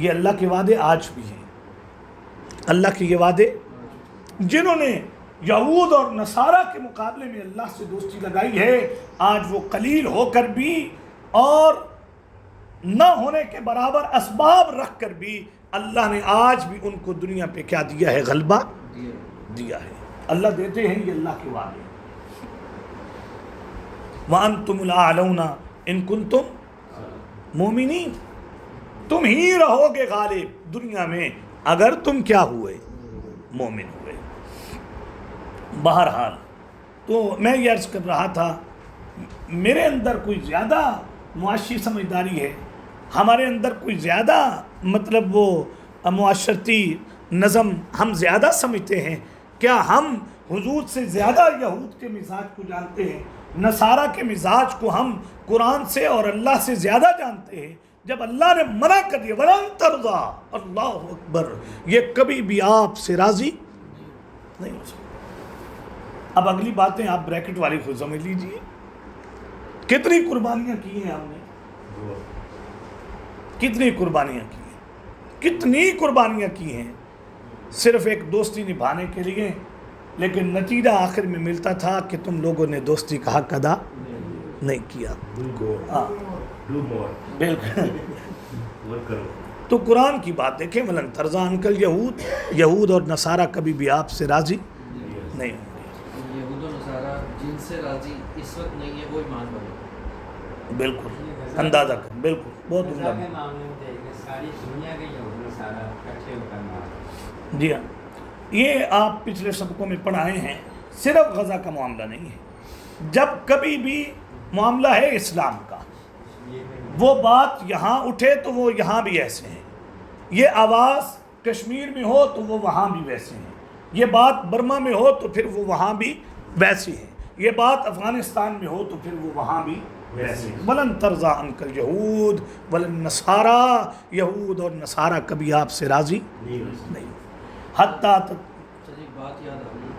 B: یہ اللہ کے وعدے آج بھی ہیں، اللہ کے یہ وعدے جنہوں نے یہود اور نصارہ کے مقابلے میں اللہ سے دوستی لگائی ہے، آج وہ قلیل ہو کر بھی اور نہ ہونے کے برابر اسباب رکھ کر بھی اللہ نے آج بھی ان کو دنیا پہ کیا دیا ہے؟ غلبہ دیا ہے۔ اللہ دیتے ہیں، یہ اللہ کے وعدے۔ وَأَنْتُمُ الْأَعْلَوْنَ إِن كُنتُم مُؤْمِنِينَ، تم ہی رہو گے غالب دنیا میں اگر تم کیا ہوئے؟ مومن ہوئے۔ بہرحال تو میں یہ عرض کر رہا تھا، میرے اندر کوئی زیادہ معاشی سمجھداری ہے، ہمارے اندر کوئی زیادہ مطلب وہ معاشرتی نظم ہم زیادہ سمجھتے ہیں؟ کیا ہم حضور سے زیادہ یہود کے مزاج کو جانتے ہیں؟ نصارہ کے مزاج کو ہم قرآن سے اور اللہ سے زیادہ جانتے ہیں؟ جب اللہ نے منع کر دیا وَلَن تَرْضَىٰ، اللہ اکبر، یہ کبھی بھی آپ سے راضی نہیں ہو سکتا۔ اب اگلی باتیں آپ بریکٹ والی کو سمجھ لیجئے، کتنی قربانیاں کی ہیں ہم نے، کتنی قربانیاں کی ہیں، کتنی قربانیاں کی ہیں صرف ایک دوستی نبھانے کے لیے، لیکن نتیجہ آخر میں ملتا تھا کہ تم لوگوں نے دوستی کا حق ادا نہیں کیا۔ بالکل۔ تو قرآن کی بات دیکھیں، وَلَن تَرْضَىٰ عَنْكَ الْيَهُودُ، یہود اور نصارہ کبھی بھی آپ سے راضی نہیں ہوں گے۔
C: یہود و نصارہ جن سے راضی اس وقت نہیں ہے وہ ایمان والے،
B: بالکل اندازہ کر، بالکل بہت عمدہ۔
D: ساری دنیا کے یہود و نصارہ اکٹھے ہو کر،
B: جی ہاں، یہ آپ پچھلے سبقوں میں پڑھائے ہیں، صرف غزہ کا معاملہ نہیں ہے، جب کبھی بھی معاملہ ہے اسلام کا، وہ بات یہاں اٹھے تو وہ یہاں بھی ایسے ہیں، یہ آواز کشمیر میں ہو تو وہ وہاں بھی ویسے ہیں، یہ بات برما میں ہو تو پھر وہ وہاں بھی ویسی ہے، یہ بات افغانستان میں ہو تو پھر وہ وہاں بھی ویسے ہیں۔ وَلَن تَرْضَىٰ عَنْكَ الْيَهُودُ وَلَا النَّصَارَىٰ، یہود اور نصارہ کبھی آپ سے راضی نہیں، حتیٰ
C: ایک بات یاد آ گئی،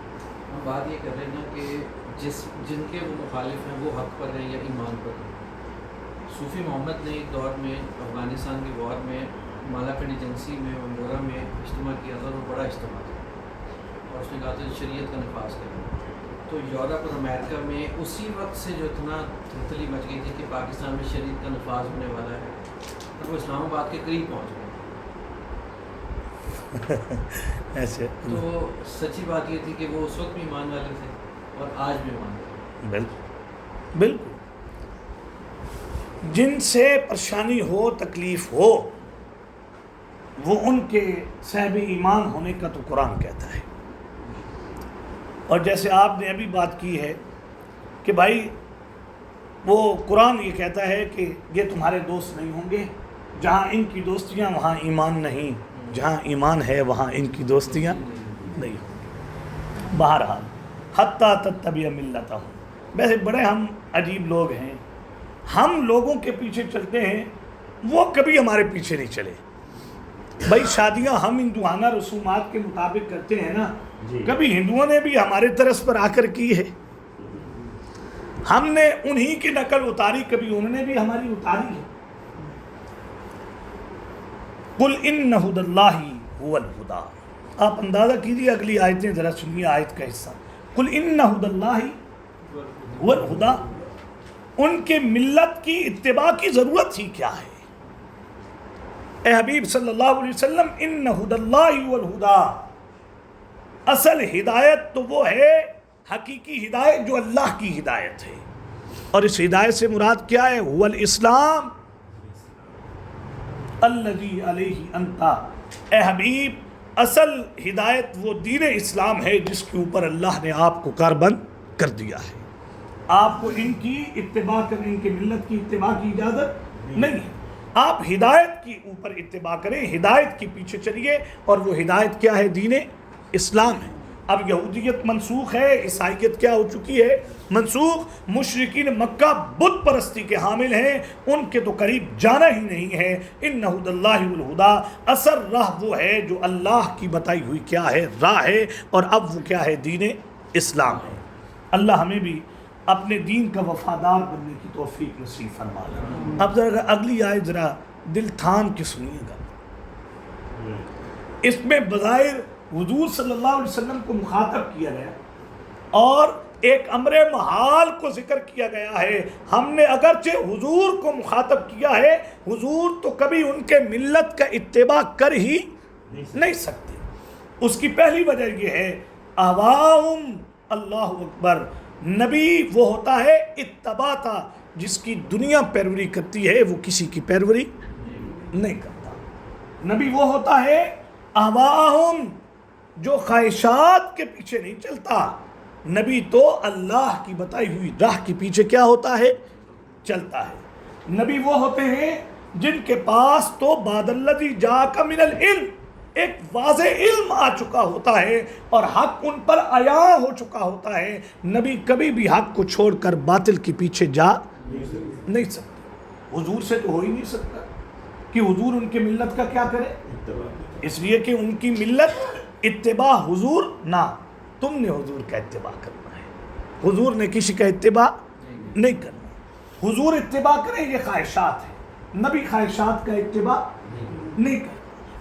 C: ہم بات یہ کر رہے ہیں کہ جن کے وہ مخالف ہیں وہ حق پر ہیں یا ایمان پر ہیں۔ صوفی محمد نے ایک دور میں افغانستان کے وار میں مالاکنڈ ایجنسی میں ومبورا میں اجتماع کیا تھا، اور وہ بڑا اجتماع تھا، اور اس نے کہا تھا شریعت کا نفاذ کریں۔ تو یورپ اور امریکہ میں اسی وقت سے جو اتنا تھلتلی مچ گئی تھی کہ پاکستان میں شریعت کا نفاذ ہونے والا ہے، تب وہ اسلام آباد کے قریب پہنچ گئے۔
B: ایسے
C: تو سچی بات یہ تھی کہ وہ اس وقت بھی ایمان والے تھے اور آج بھی ایمان والے۔
B: بالکل بالکل، جن سے پریشانی ہو، تکلیف ہو، وہ ان کے صاحب ایمان ہونے کا تو قرآن کہتا ہے۔ اور جیسے آپ نے ابھی بات کی ہے کہ بھائی وہ قرآن یہ کہتا ہے کہ یہ تمہارے دوست نہیں ہوں گے، جہاں ان کی دوستیاں وہاں ایمان نہیں، جہاں ایمان ہے وہاں ان کی دوستیاں نہیں ہوں گی۔ بہرحال حتیٰ تتبع ملتہم، ویسے بڑے ہم عجیب لوگ ہیں، ہم لوگوں کے پیچھے چلتے ہیں، وہ کبھی ہمارے پیچھے نہیں چلے۔ بھائی شادیاں ہم ہندوانہ رسومات کے مطابق کرتے ہیں نا، کبھی ہندوؤں نے بھی ہمارے طرز پر آ کر کی ہے، ہم نے انہی کی نقل اتاری، کبھی انہوں نے بھی ہماری اتاری ہے۔ قُلْ إِنَّ هُدَى اللَّهِ هُوَ الْهُدَىٰ، آپ اندازہ کیجیے، اگلی آیتیں ذرا سنیے، آیت کا حصہ، قُلْ إِنَّ هُدَى اللَّهِ هُوَ الْهُدَىٰ، ان کے ملت کی اتباع کی ضرورت ہی کیا ہے؟ اے حبیب صلی اللہ علیہ وسلم، ان ہدی اللہ والہدیٰ، اصل ہدایت تو وہ ہے حقیقی ہدایت جو اللہ کی ہدایت ہے، اور اس ہدایت سے مراد کیا ہے؟ هو الاسلام، الذی علیہ انتا، اے حبیب اصل ہدایت وہ دین اسلام ہے جس کے اوپر اللہ نے آپ کو کاربند کر دیا ہے. آپ کو ان کی اتباع کرنے، ان کی ملت کی اتباع کی اجازت نہیں ہے. آپ ہدایت کی اوپر اتباع کریں، ہدایت کے پیچھے چلیے، اور وہ ہدایت کیا ہے؟ دین اسلام ہے. اب یہودیت منسوخ ہے، عیسائیت کیا ہو چکی ہے؟ منسوخ. مشرکین مکہ بت پرستی کے حامل ہیں، ان کے تو قریب جانا ہی نہیں ہے. ان ہدی اللہ الہدی، اصل راہ وہ ہے جو اللہ کی بتائی ہوئی کیا ہے؟ راہ ہے. اور اب وہ کیا ہے؟ دین اسلام ہے. اللہ ہمیں بھی اپنے دین کا وفادار بننے کی توفیق نصیب فرما لے. اب ذرا اگلی آیت ذرا دل تھام کے سنیے گا. اس میں بظاہر حضور صلی اللہ علیہ وسلم کو مخاطب کیا گیا اور ایک امر محال کو ذکر کیا گیا ہے. ہم نے اگرچہ حضور کو مخاطب کیا ہے، حضور تو کبھی ان کے ملت کا اتباع کر ہی نہیں سکتے. اس کی پہلی وجہ یہ ہے اہواہم، اللہ اکبر، نبی وہ ہوتا ہے اتباتا جس کی دنیا پیروری کرتی ہے، وہ کسی کی پیروری نہیں کرتا. نبی وہ ہوتا ہے اہواہم جو خواہشات کے پیچھے نہیں چلتا. نبی تو اللہ کی بتائی ہوئی راہ کے پیچھے کیا ہوتا ہے؟ چلتا ہے. نبی وہ ہوتے ہیں جن کے پاس تو بعد الذی جاءک من العلم، ایک واضح علم آ چکا ہوتا ہے اور حق ان پر عیاں ہو چکا ہوتا ہے. نبی کبھی بھی حق کو چھوڑ کر باطل کے پیچھے جا نہیں سکتے. حضور سے تو ہو ہی نہیں سکتا کہ حضور ان کی ملت کا کیا کرے، اس لیے کہ ان کی ملت اتباع حضور نہ، تم نے حضور کا اتباع کرنا ہے. حضور نے کسی کا اتباع نہیں کرنا. حضور اتباع کریں یہ خواہشات ہے، نبی خواہشات کا اتباع نہیں کرتا.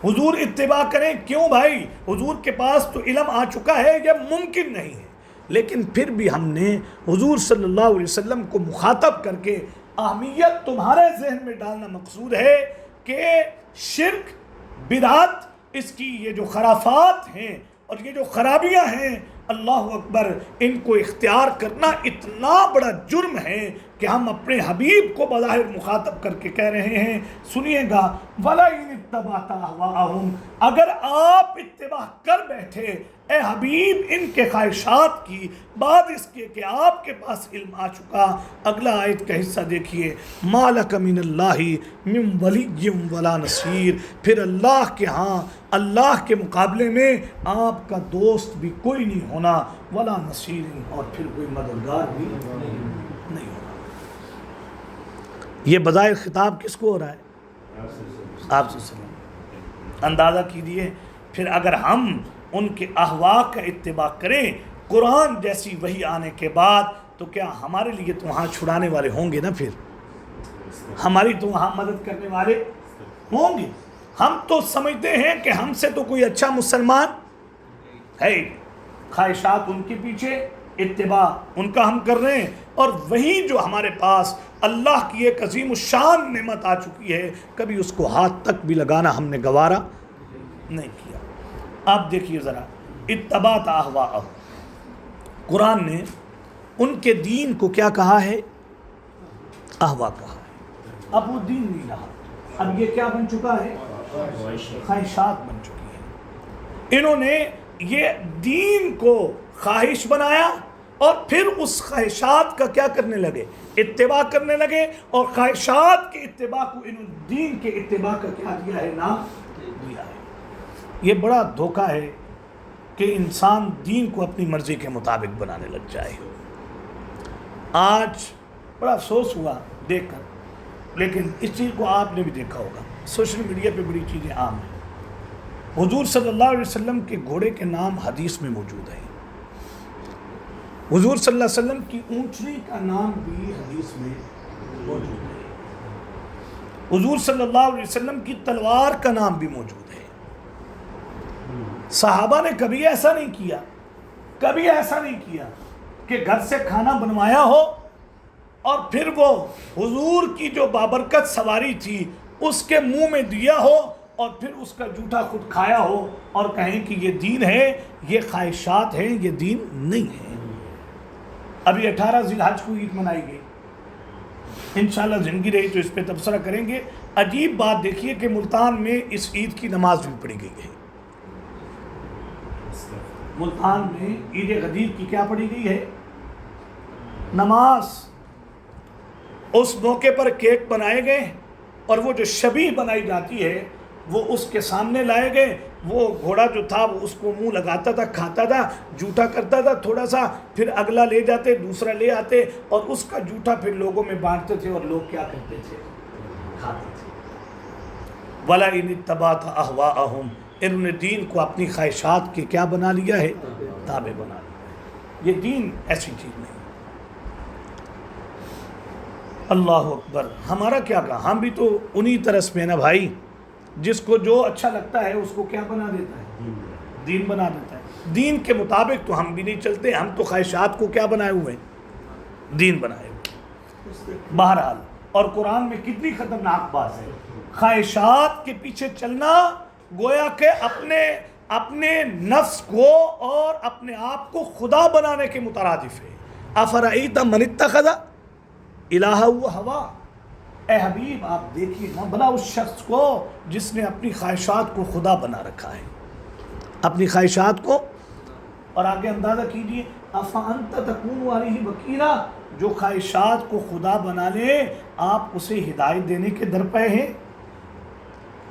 B: حضور اتباع کریں کیوں بھائی؟ حضور کے پاس تو علم آ چکا ہے، یہ ممکن نہیں ہے. لیکن پھر بھی ہم نے حضور صلی اللہ علیہ وسلم کو مخاطب کر کے اہمیت تمہارے ذہن میں ڈالنا مقصود ہے کہ شرک، بدعت، اس کی یہ جو خرافات ہیں اور یہ جو خرابیاں ہیں، اللہ اکبر، ان کو اختیار کرنا اتنا بڑا جرم ہے کہ ہم اپنے حبیب کو بظاہر مخاطب کر کے کہہ رہے ہیں. سنیے گا وَلَئِنِ اتَّبَعْتَ أَهْوَاءَهُمْ، اگر آپ اتباع کر بیٹھے اے حبیب ان کے خواہشات کی، بعد اس کے کہ آپ کے پاس علم آ چکا. اگلا آیت کا حصہ دیکھیے، مَا لَكَ مِنَ اللَّهِ مِن وَلِيٍّ وَلَا نَصِيرٍ، پھر اللہ کے ہاں، اللہ کے مقابلے میں آپ کا دوست بھی کوئی نہیں ہونا، ولا نصیر، اور پھر کوئی مددگار بھی نہیں ہونا. یہ بظاہر خطاب کس کو ہو رہا ہے؟ آپ سے وسلم. اندازہ کیجیے پھر اگر ہم ان کے احوا کا اتباع کریں قرآن جیسی وحی آنے کے بعد، تو کیا ہمارے لیے تو وہاں چھڑانے والے ہوں گے نا؟ پھر ہماری تو وہاں مدد کرنے والے ہوں گے. ہم تو سمجھتے ہیں کہ ہم سے تو کوئی اچھا مسلمان ہے. خواہشات ان کے پیچھے، اتباع ان کا ہم کر رہے ہیں، اور وہی جو ہمارے پاس اللہ کی ایک عظیم الشان نعمت آ چکی ہے، کبھی اس کو ہاتھ تک بھی لگانا ہم نے گوارا نہیں کیا. آپ دیکھیے ذرا، اتبعت اہواءہم، قرآن نے ان کے دین کو کیا کہا ہے؟ اہوا کہا ہے. اب وہ دین نہیں رہا، اب یہ کیا بن چکا ہے؟ خواہشات بن چکی ہیں. انہوں نے یہ دین کو خواہش بنایا اور پھر اس خواہشات کا کیا کرنے لگے؟ اتباع کرنے لگے، اور خواہشات کے اتباع کو انہوں نے دین کے اتباع کا کیا دیا ہے؟ نام دیا ہے. یہ بڑا دھوکہ ہے کہ انسان دین کو اپنی مرضی کے مطابق بنانے لگ جائے. آج بڑا افسوس ہوا دیکھ کر، لیکن اس چیز کو آپ نے بھی دیکھا ہوگا، سوشل میڈیا پہ بڑی چیزیں عام ہیں. حضور صلی اللہ علیہ وسلم کے گھوڑے کے نام حدیث میں موجود ہیں. حضور صلی اللہ علیہ وسلم کی اونٹنی کا نام بھی حدیث میں موجود ہے. حضور صلی اللہ علیہ وسلم کی تلوار کا نام بھی موجود ہے. صحابہ نے کبھی ایسا نہیں کیا، کبھی ایسا نہیں کیا کہ گھر سے کھانا بنوایا ہو اور پھر وہ حضور کی جو بابرکت سواری تھی اس کے منہ میں دیا ہو اور پھر اس کا جھوٹا خود کھایا ہو اور کہیں کہ یہ دین ہے. یہ خواہشات ہیں، یہ دین نہیں ہے. ابھی 18 ذی الحج کو عید منائی گئی، انشاءاللہ زندگی رہی تو اس پہ تبصرہ کریں گے. عجیب بات دیکھیے کہ ملتان میں اس عید کی نماز بھی پڑھی گئی ہے. ملتان میں عید غدیر کی کیا پڑھی گئی ہے؟ نماز. اس موقع پر کیک بنائے گئے اور وہ جو شبیہ بنائی جاتی ہے وہ اس کے سامنے لائے گئے. وہ گھوڑا جو تھا وہ اس کو منہ لگاتا تھا، کھاتا تھا، جھوٹا کرتا تھا تھوڑا سا، پھر اگلا لے جاتے، دوسرا لے آتے اور اس کا جھوٹا پھر لوگوں میں بانٹتے تھے اور لوگ کیا کرتے تھے؟ کھاتے تھے. وَلَئِنِ اتَّبَعْتَ أَهْوَاءَهُمْ، انہوں نے دین کو اپنی خواہشات کے کیا بنا لیا ہے؟ تابع بنا لیا. یہ دین ایسی چیز نہیں. اللہ اکبر. ہمارا کیا کہا؟ ہم بھی تو انہی طرز میں نا بھائی، جس کو جو اچھا لگتا ہے اس کو کیا بنا دیتا ہے؟ دین بنا دیتا ہے. دین کے مطابق تو ہم بھی نہیں چلتے، ہم تو خواہشات کو کیا بنائے ہوئے ہیں؟ دین بنائے ہوئے. بہرحال، اور قرآن میں کتنی خطرناک بات ہے. خواہشات کے پیچھے چلنا گویا کہ اپنے نفس کو اور اپنے آپ کو خدا بنانے کے مترادف ہے. افرأیت من اتخذ الہہ ہوا. اے حبیب آپ دیکھیے نا بھلا اس شخص کو جس نے اپنی خواہشات کو خدا بنا رکھا ہے، اپنی خواہشات کو. اور آگے اندازہ کیجئے، افانت تکون علیہ وکیلا، جو خواہشات کو خدا بنا لے آپ اسے ہدایت دینے کے درپے ہیں.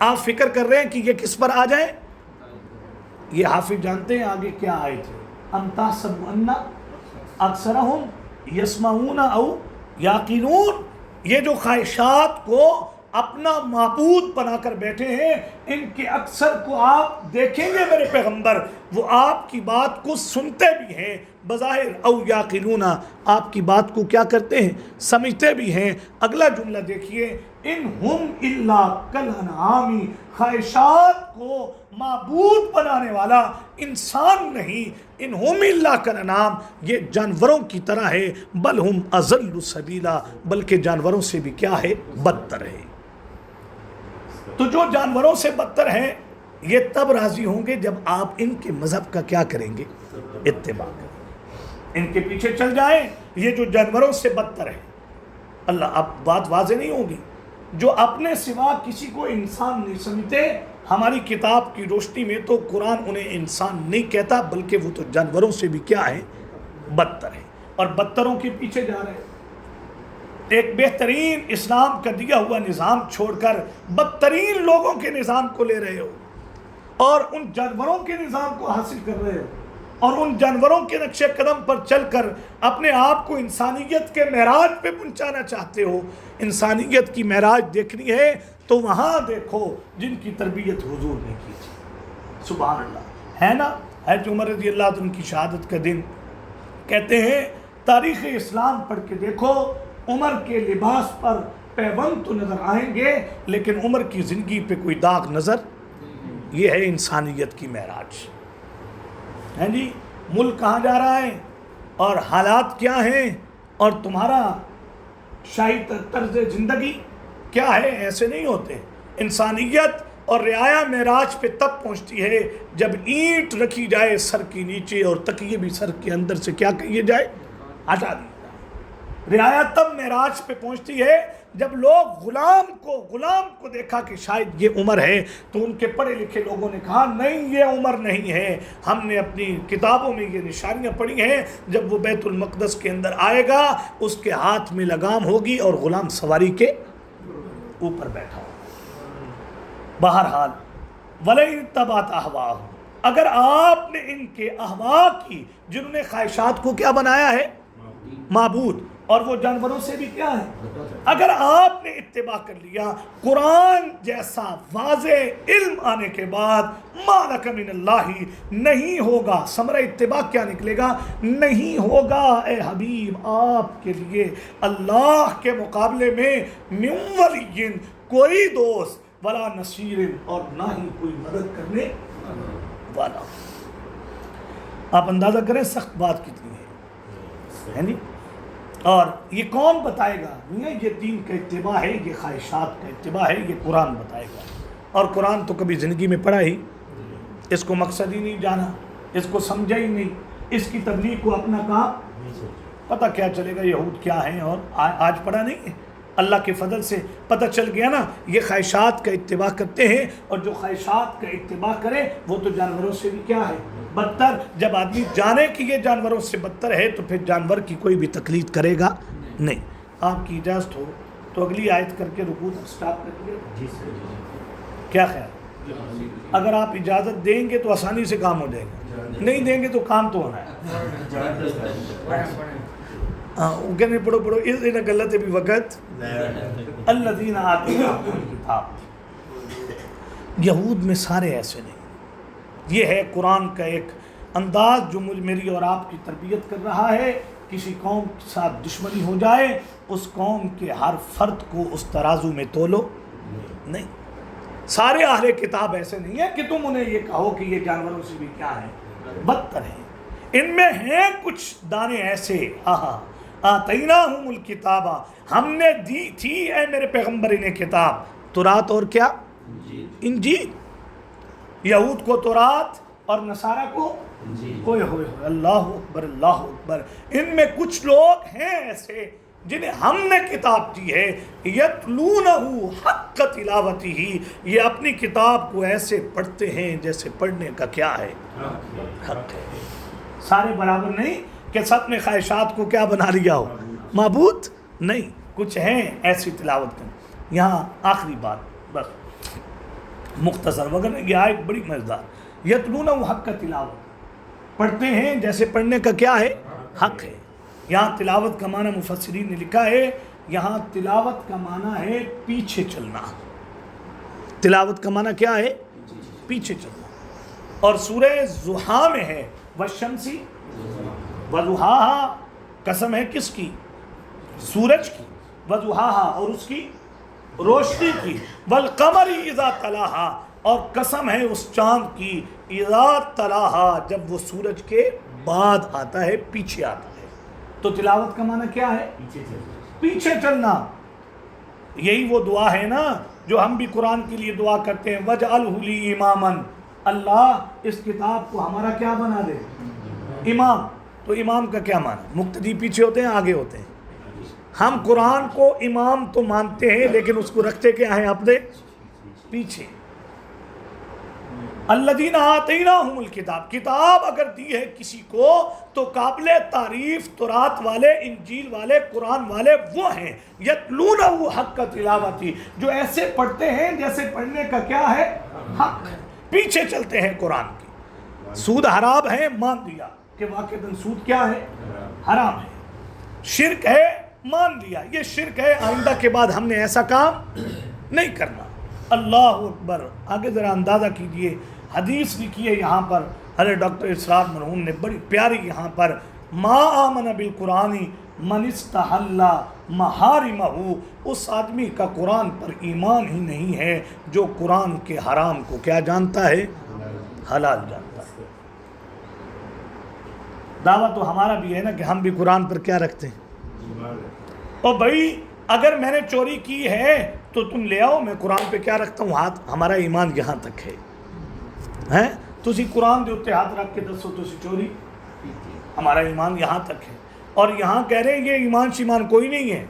B: آپ فکر کر رہے ہیں کہ یہ کس پر آ جائیں؟ یہ حافظ جانتے ہیں آگے کیا آئے تھے. ام تحسب ان اکثرہم یسمعون او یعقلون. یہ جو خواہشات کو اپنا معبود بنا کر بیٹھے ہیں، ان کے اکثر کو آپ دیکھیں گے میرے پیغمبر، وہ آپ کی بات کو سنتے بھی ہیں بظاہر، او یعقلون، آپ کی بات کو کیا کرتے ہیں؟ سمجھتے بھی ہیں. اگلا جملہ دیکھیے، ان ہم الا کالانعام، خواہشات کو معبود بنانے والا انسان نہیں. ان ہم الا کالانعام، یہ جانوروں کی طرح ہے. بل ہم اضل سبیلا، بلکہ جانوروں سے بھی کیا ہے؟ بدتر ہے. تو جو جانوروں سے بدتر ہیں یہ تب راضی ہوں گے جب آپ ان کے مذہب کا کیا کریں گے؟ اتباع کریں، ان کے پیچھے چل جائیں. یہ جو جانوروں سے بدتر ہے. اللہ، اب بات واضح نہیں ہوگی. جو اپنے سوا کسی کو انسان نہیں سمجھتے، ہماری کتاب کی روشنی میں تو قرآن انہیں انسان نہیں کہتا، بلکہ وہ تو جانوروں سے بھی کیا ہے؟ بدتر ہے. اور بدتروں کے پیچھے جا رہے ہیں. ایک بہترین اسلام کا دیا ہوا نظام چھوڑ کر بدترین لوگوں کے نظام کو لے رہے ہو اور ان جانوروں کے نظام کو حاصل کر رہے ہو اور ان جانوروں کے نقش قدم پر چل کر اپنے آپ کو انسانیت کے معراج پہ پہنچانا چاہتے ہو. انسانیت کی معراج دیکھنی ہے تو وہاں دیکھو جن کی تربیت حضور نے کی تھی. سبحان اللہ. ہے نا حضرت عمر رضی اللہ عنہ کی شہادت کا دن، کہتے ہیں تاریخ اسلام پڑھ کے دیکھو، عمر کے لباس پر پیوند تو نظر آئیں گے لیکن عمر کی زندگی پہ کوئی داغ نظر. یہ ہے انسانیت کی معراج. ہیں جی، ملک کہاں جا رہا ہے اور حالات کیا ہیں اور تمہارا شاہی طرز زندگی کیا ہے؟ ایسے نہیں ہوتے. انسانیت اور رعایا معراج پہ تب پہنچتی ہے جب اینٹ رکھی جائے سر کے نیچے اور تکیے بھی سر کے اندر سے کیا کیے جائے؟ ہٹا دی. رعایا تب معراج پہ پہنچتی ہے جب لوگ غلام کو دیکھا کہ شاید یہ عمر ہے، تو ان کے پڑھے لکھے لوگوں نے کہا نہیں یہ عمر نہیں ہے. ہم نے اپنی کتابوں میں یہ نشانیاں پڑھی ہیں، جب وہ بیت المقدس کے اندر آئے گا اس کے ہاتھ میں لگام ہوگی اور غلام سواری کے اوپر بیٹھا ہوگا. بہرحال وَلَئِن اتَّبَعْتَ أَهْوَاءَهُمْ، اگر آپ نے ان کے اہواء کی، جنہوں نے خواہشات کو کیا بنایا ہے؟ معبود، اور وہ جانوروں سے بھی کیا ہے؟ اگر آپ نے اتباع کر لیا قرآن جیسا واضح علم آنے کے بعد، مَا لَكَ مِنَ اللَّهِ، نہیں ہوگا. ثمرہ اتباع کیا نکلے گا؟ نہیں ہوگا اے حبیب آپ کے لیے اللہ کے مقابلے میں مِن وَلِيٍّ، کوئی دوست، ولا نصیر، اور نہ ہی کوئی مدد کرنے والا. آپ اندازہ کریں سخت بات کتنی ہے نہیں؟ اور یہ کون بتائے گا؟ یہ دین کا اتباع ہے، یہ خواہشات کا اتباع ہے، یہ قرآن بتائے گا. اور قرآن تو کبھی زندگی میں پڑھا ہی، اس کو مقصد ہی نہیں جانا، اس کو سمجھا ہی نہیں، اس کی تبلیغ کو اپنا کام پتہ کیا چلے گا یہود کیا ہیں. اور آج پڑھا نہیں ہے اللہ کے فضل سے پتہ چل گیا نا، یہ خواہشات کا اتباع کرتے ہیں، اور جو خواہشات کا اتباع کرے وہ تو جانوروں سے بھی کیا ہے؟ بدتر۔ جب آدمی جانے کہ یہ جانوروں سے بدتر ہے تو پھر جانور کی کوئی بھی تقلید کرے گا نہیں۔ آپ کی اجازت ہو تو اگلی آیت کر کے رکوع سٹاپ کر دیں۔
D: جی سر،
B: کیا خیال؟ اگر آپ اجازت دیں گے تو آسانی سے کام ہو جائے گا، نہیں دیں گے تو کام تو ہونا ہے۔ ہاں وہ کہنے پڑھو پڑھو اس دن غلط بھی وقت الذین آتیناہم الکتاب۔ یہود میں سارے ایسے نہیں، یہ ہے قرآن کا ایک انداز جو میری اور آپ کی تربیت کر رہا ہے۔ کسی قوم کے ساتھ دشمنی ہو جائے، اس قوم کے ہر فرد کو اس ترازو میں تولو نہیں۔ سارے اہل کتاب ایسے نہیں ہیں کہ تم انہیں یہ کہو کہ یہ جانوروں سے بھی کیا ہے؟ بدتر ہیں۔ ان میں ہیں کچھ دانے ایسے، آتیناہم الکتاب، ہم نے دی تھی اے میرے پیغمبر انہیں کتاب، تورات اور کیا؟ انجیل۔ یہود کو تورات اور نصارہ کو ہوئے ہوئے اللہ اکبر اللہ اکبر۔ ان میں کچھ لوگ ہیں ایسے جنہیں ہم نے کتاب دی ہے، یتلونہ حق تلاوتہ، یہ اپنی کتاب کو ایسے پڑھتے ہیں جیسے پڑھنے کا کیا ہے؟ حق ہے۔ سارے برابر نہیں کہ سب نے خواہشات کو کیا بنا لیا ہو؟ معبود نہیں، کچھ ہیں ایسی تلاوت کریں۔ یہاں آخری بات بس مختصر، وغیرہ یہ آیت بڑی مزیدار۔ یتلونہ حق تلاوت، پڑھتے ہیں جیسے پڑھنے کا کیا ہے؟ حق ہے۔ یہاں تلاوت کا معنی مفسرین نے لکھا ہے، یہاں تلاوت کا معنی ہے پیچھے چلنا۔ تلاوت کا معنی کیا ہے؟ پیچھے چلنا۔ اور سورہ ضحیٰ میں ہے والشمس وضحاہا، قسم ہے کس کی؟ سورج کی، وضحاہا اور اس کی روشنی کی، والقمر اذا تلاہا اور قسم ہے اس چاند کی، اذا تلاہا جب وہ سورج کے بعد آتا ہے، پیچھے آتا ہے۔ تو تلاوت کا معنی کیا ہے؟ پیچھے چلنا۔ یہی وہ دعا ہے نا جو ہم بھی قرآن کے لیے دعا کرتے ہیں، وَجْعَلْهُ لِي إِمَامًا، اللہ اس کتاب کو ہمارا کیا بنا دے؟ امام۔ تو امام کا کیا معنی؟ مقتدی پیچھے ہوتے ہیں آگے ہوتے ہیں؟ ہم قرآن کو امام تو مانتے ہیں لیکن اس کو رکھتے کیا ہیں اپنے پیچھے۔ الذین آتیناہم الکتاب، کتاب اگر دی ہے کسی کو تو قابل تعریف تورات والے، انجیل والے، قرآن والے وہ ہیں، یتلونہ حق تلاوتی، جو ایسے پڑھتے ہیں جیسے پڑھنے کا کیا ہے؟ حق۔ پیچھے چلتے ہیں قرآن کی۔ سود حرام ہے، مان لیا کہ واقعاً سود کیا ہے؟ حرام ہے۔ شرک ہے، مان لیا یہ شرک ہے، آئندہ کے بعد ہم نے ایسا کام نہیں کرنا۔ اللہ اکبر۔ آگے ذرا اندازہ کیجئے، حدیث لکھی ہے یہاں پر حضرت ڈاکٹر اسرار مرحوم نے بڑی پیاری یہاں پر، ما آمن بالقرآن من استحل محارمہ، اس آدمی کا قرآن پر ایمان ہی نہیں ہے جو قرآن کے حرام کو کیا جانتا ہے؟ حلال جانتا ہے۔ دعویٰ تو ہمارا بھی ہے نا کہ ہم بھی قرآن پر کیا رکھتے ہیں؟ اور بھائی اگر میں نے چوری کی ہے تو تم لے آؤ، میں قرآن پہ کیا رکھتا ہوں؟ ہاتھ۔ ہمارا ایمان یہاں تک ہے۔ تسی قرآن دے اتے ہاتھ رکھ کے دسو تسی چوری؟ ہمارا ایمان یہاں تک ہے۔ اور یہاں کہہ رہے ہیں یہ ایمان شیمان کوئی نہیں ہے،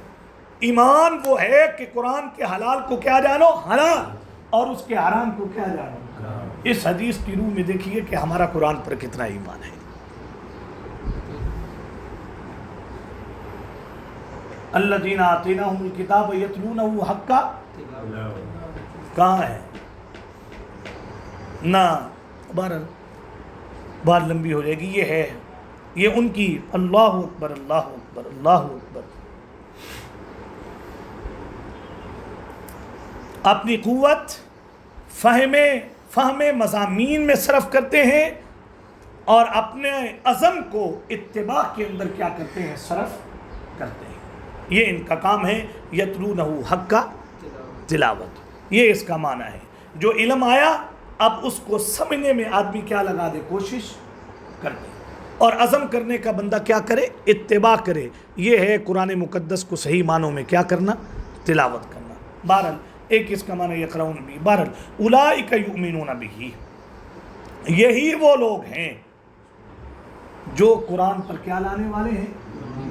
B: ایمان وہ ہے کہ قرآن کے حلال کو کیا جانو؟ حلال، اور اس کے حرام کو کیا جانو؟ اس حدیث کی روح میں دیکھیے کہ ہمارا قرآن پر کتنا ایمان ہے۔ الذین آتیناہم الکتاب یتلونہ حق، کہاں ہے؟ نہ بار لمبی ہو جائے گی، یہ ہے، یہ ان کی۔ اللہ اکبر اللہ اکبر اللہ اکبر۔ اپنی قوت فہم مضامین میں صرف کرتے ہیں اور اپنے عزم کو اتباع کے اندر کیا کرتے ہیں؟ صرف کرتے ہیں۔ یہ ان کا کام ہے، یتلونہ حق تلاوت، یہ اس کا معنی ہے۔ جو علم آیا اب اس کو سمجھنے میں آدمی کیا لگا دے؟ کوشش کر دے، اور عزم کرنے کا بندہ کیا کرے؟ اتباع کرے۔ یہ ہے قرآن مقدس کو صحیح معنوں میں کیا کرنا؟ تلاوت کرنا۔ بہرحال ایک اس کا معنی یقرؤون بھی، بہرحال اولئک یؤمنون بہ، یہی وہ لوگ ہیں جو قرآن پر کیا لانے والے ہیں؟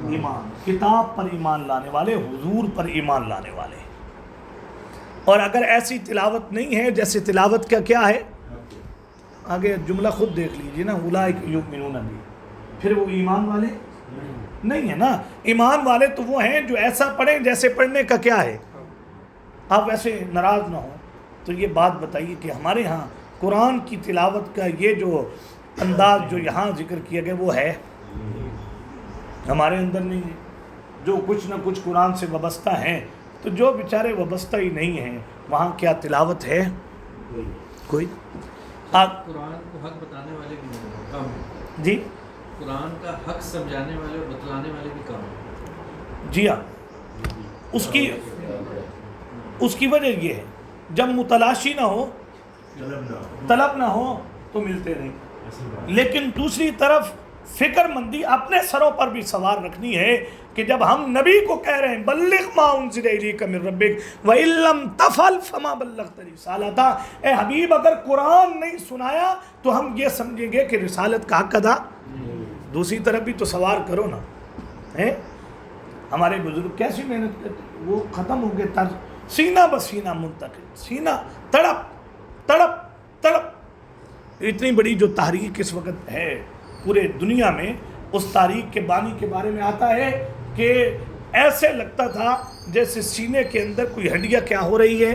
B: ایمان، کتاب پر ایمان لانے والے، حضور پر ایمان لانے والے. اور اگر ایسی تلاوت نہیں ہے، جیسے تلاوت کا کیا ہے، آگے جملہ خود دیکھ لیجیے نا، اولئک یؤمنون بہ، پھر وہ ایمان والے نہیں ہے نا. ایمان والے تو وہ ہیں جو ایسا پڑھیں جیسے پڑھنے کا کیا ہے. آپ ویسے ناراض نہ ہوں تو یہ بات بتائیے کہ ہمارے ہاں قرآن کی تلاوت کا یہ جو انداز جو یہاں ذکر کیا گیا وہ ہے، ہمارے اندر نہیں ہے. جو کچھ نہ کچھ قرآن سے وابستہ ہیں، تو جو بیچارے وابستہ ہی نہیں ہیں وہاں کیا تلاوت ہے؟ کوئی.
C: قرآن کو حق بتانے والے بھی کم ہیں.
B: جی
C: قرآن کا حق سمجھانے والے اور بتلانے والے بھی کم ہیں.
B: جی ہاں، اس کی وجہ یہ ہے جب متلاشی نہ ہو، طلب نہ ہو تو ملتے نہیں. لیکن دوسری طرف فکر مندی اپنے سروں پر بھی سوار رکھنی ہے کہ جب ہم نبی کو کہہ رہے ہیں بلغ ما انزل الیک من ربک وان لم تفعل فما بلغت رسالتہ، اے حبیب اگر قرآن نہیں سنایا تو ہم یہ سمجھیں گے کہ رسالت کا حق ادا. دوسری طرف بھی تو سوار کرو نا. ہمارے بزرگ کیسی محنت کرتے، وہ ختم ہو گئے طرز سینہ بسینہ منتقل، سینہ تڑپ تڑپ تڑپ. اتنی بڑی جو تحریک اس وقت ہے پورے دنیا میں، اس تحریک کے بانی کے بارے میں آتا ہے کہ ایسے لگتا تھا جیسے سینے کے اندر کوئی ہڈیاں کیا ہو رہی ہے،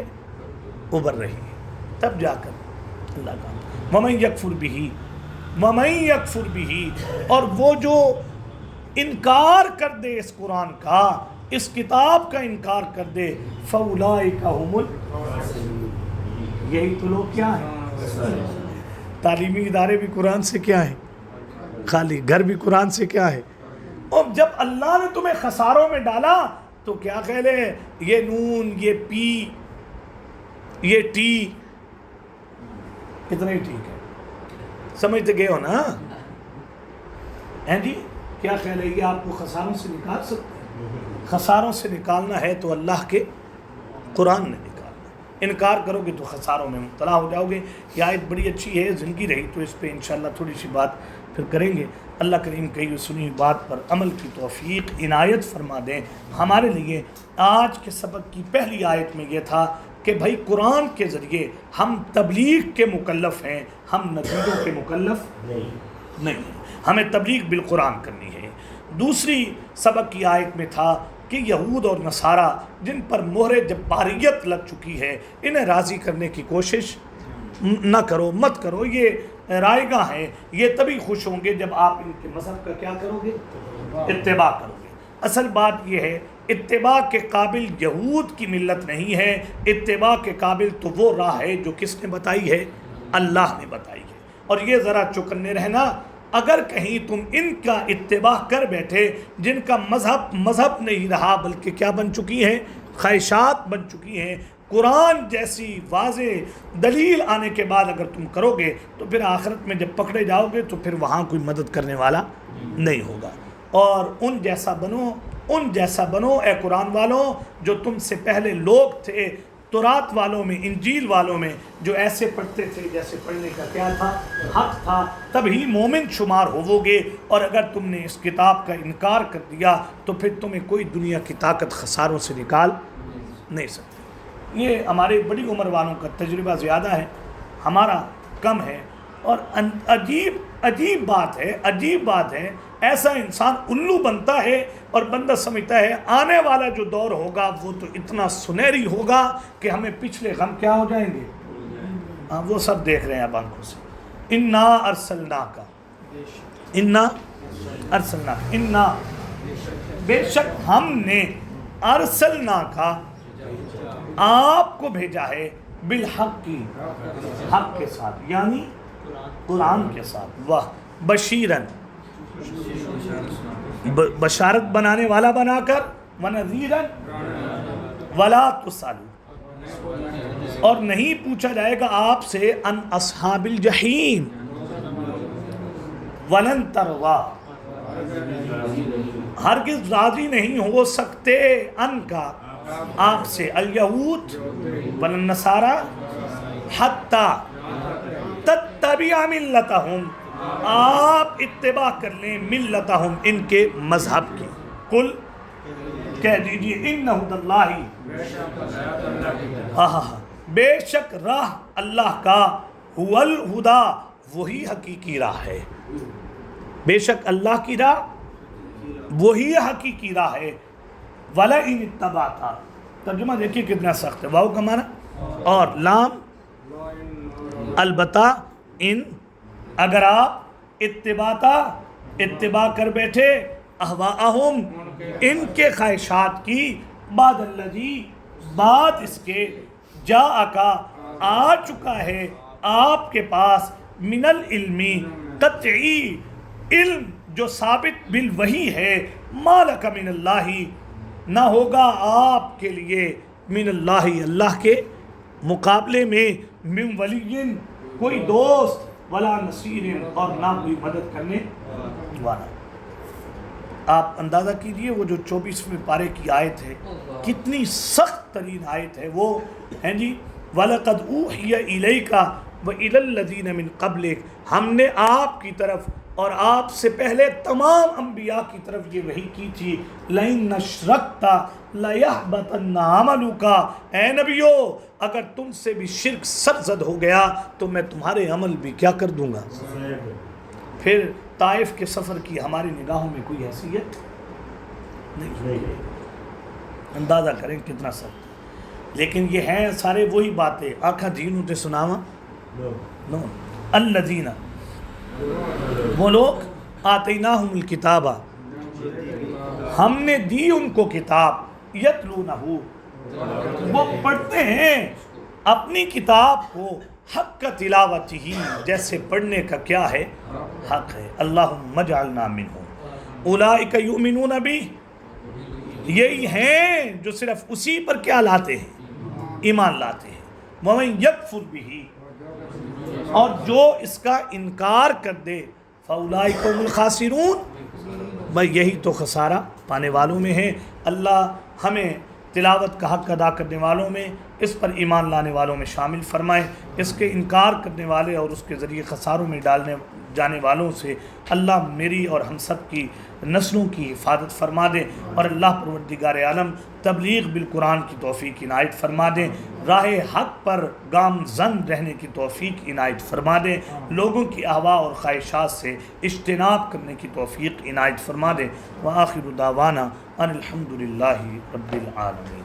B: ابھر رہی ہے. تب جا کر اللہ کا وَمَن يَكْفُرْ بِهِ وَمَن يَكْفُرْ بِهِ، اور وہ جو انکار کر دے اس قرآن کا، اس کتاب کا انکار کر دے، فَأُولَئِكَ هُمُ الْخَاسِرُونَ، یہی تو لوگ کیا ہیں، تعلیمی ادارے بھی قرآن سے کیا ہیں خالی، گھر بھی قرآن سے کیا ہے. اور جب اللہ نے تمہیں خساروں میں ڈالا تو کیا خیال ہے، یہ نون، یہ پی، یہ ٹی کتنا ہی ٹھیک ہے، سمجھتے گئے ہو نا ہیں جی. کیا خیال ہے یہ آپ کو خساروں سے نکال سکتے ہیں؟ خساروں سے نکالنا ہے تو اللہ کے قرآن نے نکالنا. انکار کرو گے تو خساروں میں مبتلا ہو جاؤ گے. یہ آیت بڑی اچھی ہے، زندگی رہی تو اس پہ انشاءاللہ تھوڑی سی بات پھر کریں گے. اللہ کریم کہی سنی بات پر عمل کی توفیق عنایت فرما دیں ہمارے لیے. آج کے سبق کی پہلی آیت میں یہ تھا کہ بھائی قرآن کے ذریعے ہم تبلیغ کے مکلف ہیں، ہم نتیجوں کے مکلف نہیں ہیں. ہمیں تبلیغ بالقرآن کرنی ہے. دوسری سبق کی آیت میں تھا کہ یہود اور نصارہ جن پر مہر جباریت لگ چکی ہے، انہیں راضی کرنے کی کوشش نہ کرو، مت کرو. یہ رائے گاہ ہیں، یہ تبھی خوش ہوں گے جب آپ ان کے مذہب کا کیا کرو گے، اتباع کرو گے. اصل بات یہ ہے اتباع کے قابل یہود کی ملت نہیں ہے، اتباع کے قابل تو وہ راہ ہے جو کس نے بتائی ہے، اللہ نے بتائی ہے. اور یہ ذرا چوکنے رہنا، اگر کہیں تم ان کا اتباع کر بیٹھے جن کا مذہب نہیں رہا بلکہ کیا بن چکی ہیں، خواہشات بن چکی ہیں، قرآن جیسی واضح دلیل آنے کے بعد اگر تم کرو گے تو پھر آخرت میں جب پکڑے جاؤ گے تو پھر وہاں کوئی مدد کرنے والا نہیں ہوگا. اور ان جیسا بنو اے قرآن والوں، جو تم سے پہلے لوگ تھے تورات والوں میں، انجیل والوں میں، جو ایسے پڑھتے تھے جیسے پڑھنے کا کیا تھا، حق تھا. تب ہی مومن شمار ہوو گے. اور اگر تم نے اس کتاب کا انکار کر دیا تو پھر تمہیں کوئی دنیا کی طاقت خساروں سے نکال نہیں سکتی. یہ ہمارے بڑی عمر والوں کا تجربہ زیادہ ہے، ہمارا کم ہے. اور عجیب بات ہے ایسا انسان الو بنتا ہے اور بندہ سمجھتا ہے آنے والا جو دور ہوگا وہ تو اتنا سنہری ہوگا کہ ہمیں پچھلے غم کیا ہو جائیں گے. وہ سب دیکھ رہے ہیں اب آنکھوں سے. انا ارسلناک، بے شک ہم نے ارسلناک آپ کو بھیجا ہے، بالحق کی، حق کے ساتھ یعنی قرآن کے ساتھ، وہ بشیرن بشارت بنانے والا بنا کر، ونذیرن ولا تسألوا، اور نہیں پوچھا جائے گا آپ سے ان اصحاب الجحیم، ولن ترضا، ہرگز راضی نہیں ہو سکتے ان کا آپ سے، الیہود والنصارى حتی تتبع ملتہم، آپ اتباع کر لیں ملتہم ان کے مذہب کی. کل کہہ دیجئے ان ہدی اللہ، بے شک راہ اللہ کا، هو الہدا، وہی حقیقی راہ ہے، بے شک اللہ کی راہ وہی حقیقی راہ ہے۔ وَلَئِنِ اتَّبَعْتَ، ترجمہ دیکھیے کتنا سخت ہے، واو کا معنی اور لام، البتہ ان، اگر آپ اتباع کر بیٹھے، اہواءہم، ان کے خواہشات کی، بعد الذی، بعد اس کے، جاءکا، آ چکا ہے آپ کے پاس، من العلمی، قطعی علم جو ثابت بالوحی ہے، ما لک من اللہ، نہ ہوگا آپ کے لیے من اللہ، اللہ کے مقابلے میں، من ولی، کوئی دوست، ولا نصیر، اور نہ کوئی مدد کرنے والا۔ آپ اندازہ کیجئے وہ جو 24ویں پارے کی آیت ہے کتنی سخت ترین آیت ہے، وہ ہیں جی وَلَقَدْ أُوحِيَ إِلَيْكَ وَإِلَى الَّذِينَ مِن قَبْلِكَ، ہم نے آپ کی طرف اور آپ سے پہلے تمام انبیاء کی طرف یہ وحی کی تھی، لَإِنَّ أَشْرَكْتَ لَيَحْبَطَنَّ عَمَلُكَ، اے نبیو اگر تم سے بھی شرک سرزد ہو گیا تو میں تمہارے عمل بھی کیا کر دوں گا۔ پھر طائف کے سفر کی ہماری نگاہوں میں کوئی حیثیت نہیں، اندازہ کریں کتنا سخت، لیکن یہ ہیں سارے وہی باتیں، آنکھا دینوں تے سناوا نو الذین، وہ لوگ آتیناہم الکتابہ، ہم نے دی ان کو کتاب، یتلونہ، وہ پڑھتے ہیں اپنی کتاب کو، حق کا تلاوت ہی، جیسے پڑھنے کا کیا ہے حق ہے۔ اللہم اجعلنا منہم، اولئک یؤمنون بی، یہی ہیں جو صرف اسی پر کیا لاتے ہیں، ایمان لاتے ہیں، ومن یکفر بہ، اور جو اس کا انکار کر دے، فاولئک هم الخاسرون، بھئی یہی تو خسارہ پانے والوں میں ہے۔ اللہ ہمیں تلاوت کا حق ادا کرنے والوں میں، اس پر ایمان لانے والوں میں شامل فرمائے، اس کے انکار کرنے والے اور اس کے ذریعے خساروں میں ڈالنے جانے والوں سے اللہ میری اور ہم سب کی نسلوں کی حفاظت فرما دے، اور اللہ پروردگار عالم تبلیغ بالقرآن کی توفیق عنایت فرما دے، راہ حق پر گامزن رہنے کی توفیق عنایت فرما دے، لوگوں کی اہواء اور خواہشات سے اجتناب کرنے کی توفیق عنایت فرما دے۔ وآخر دعوانا ان الحمد للہ رب العالمین۔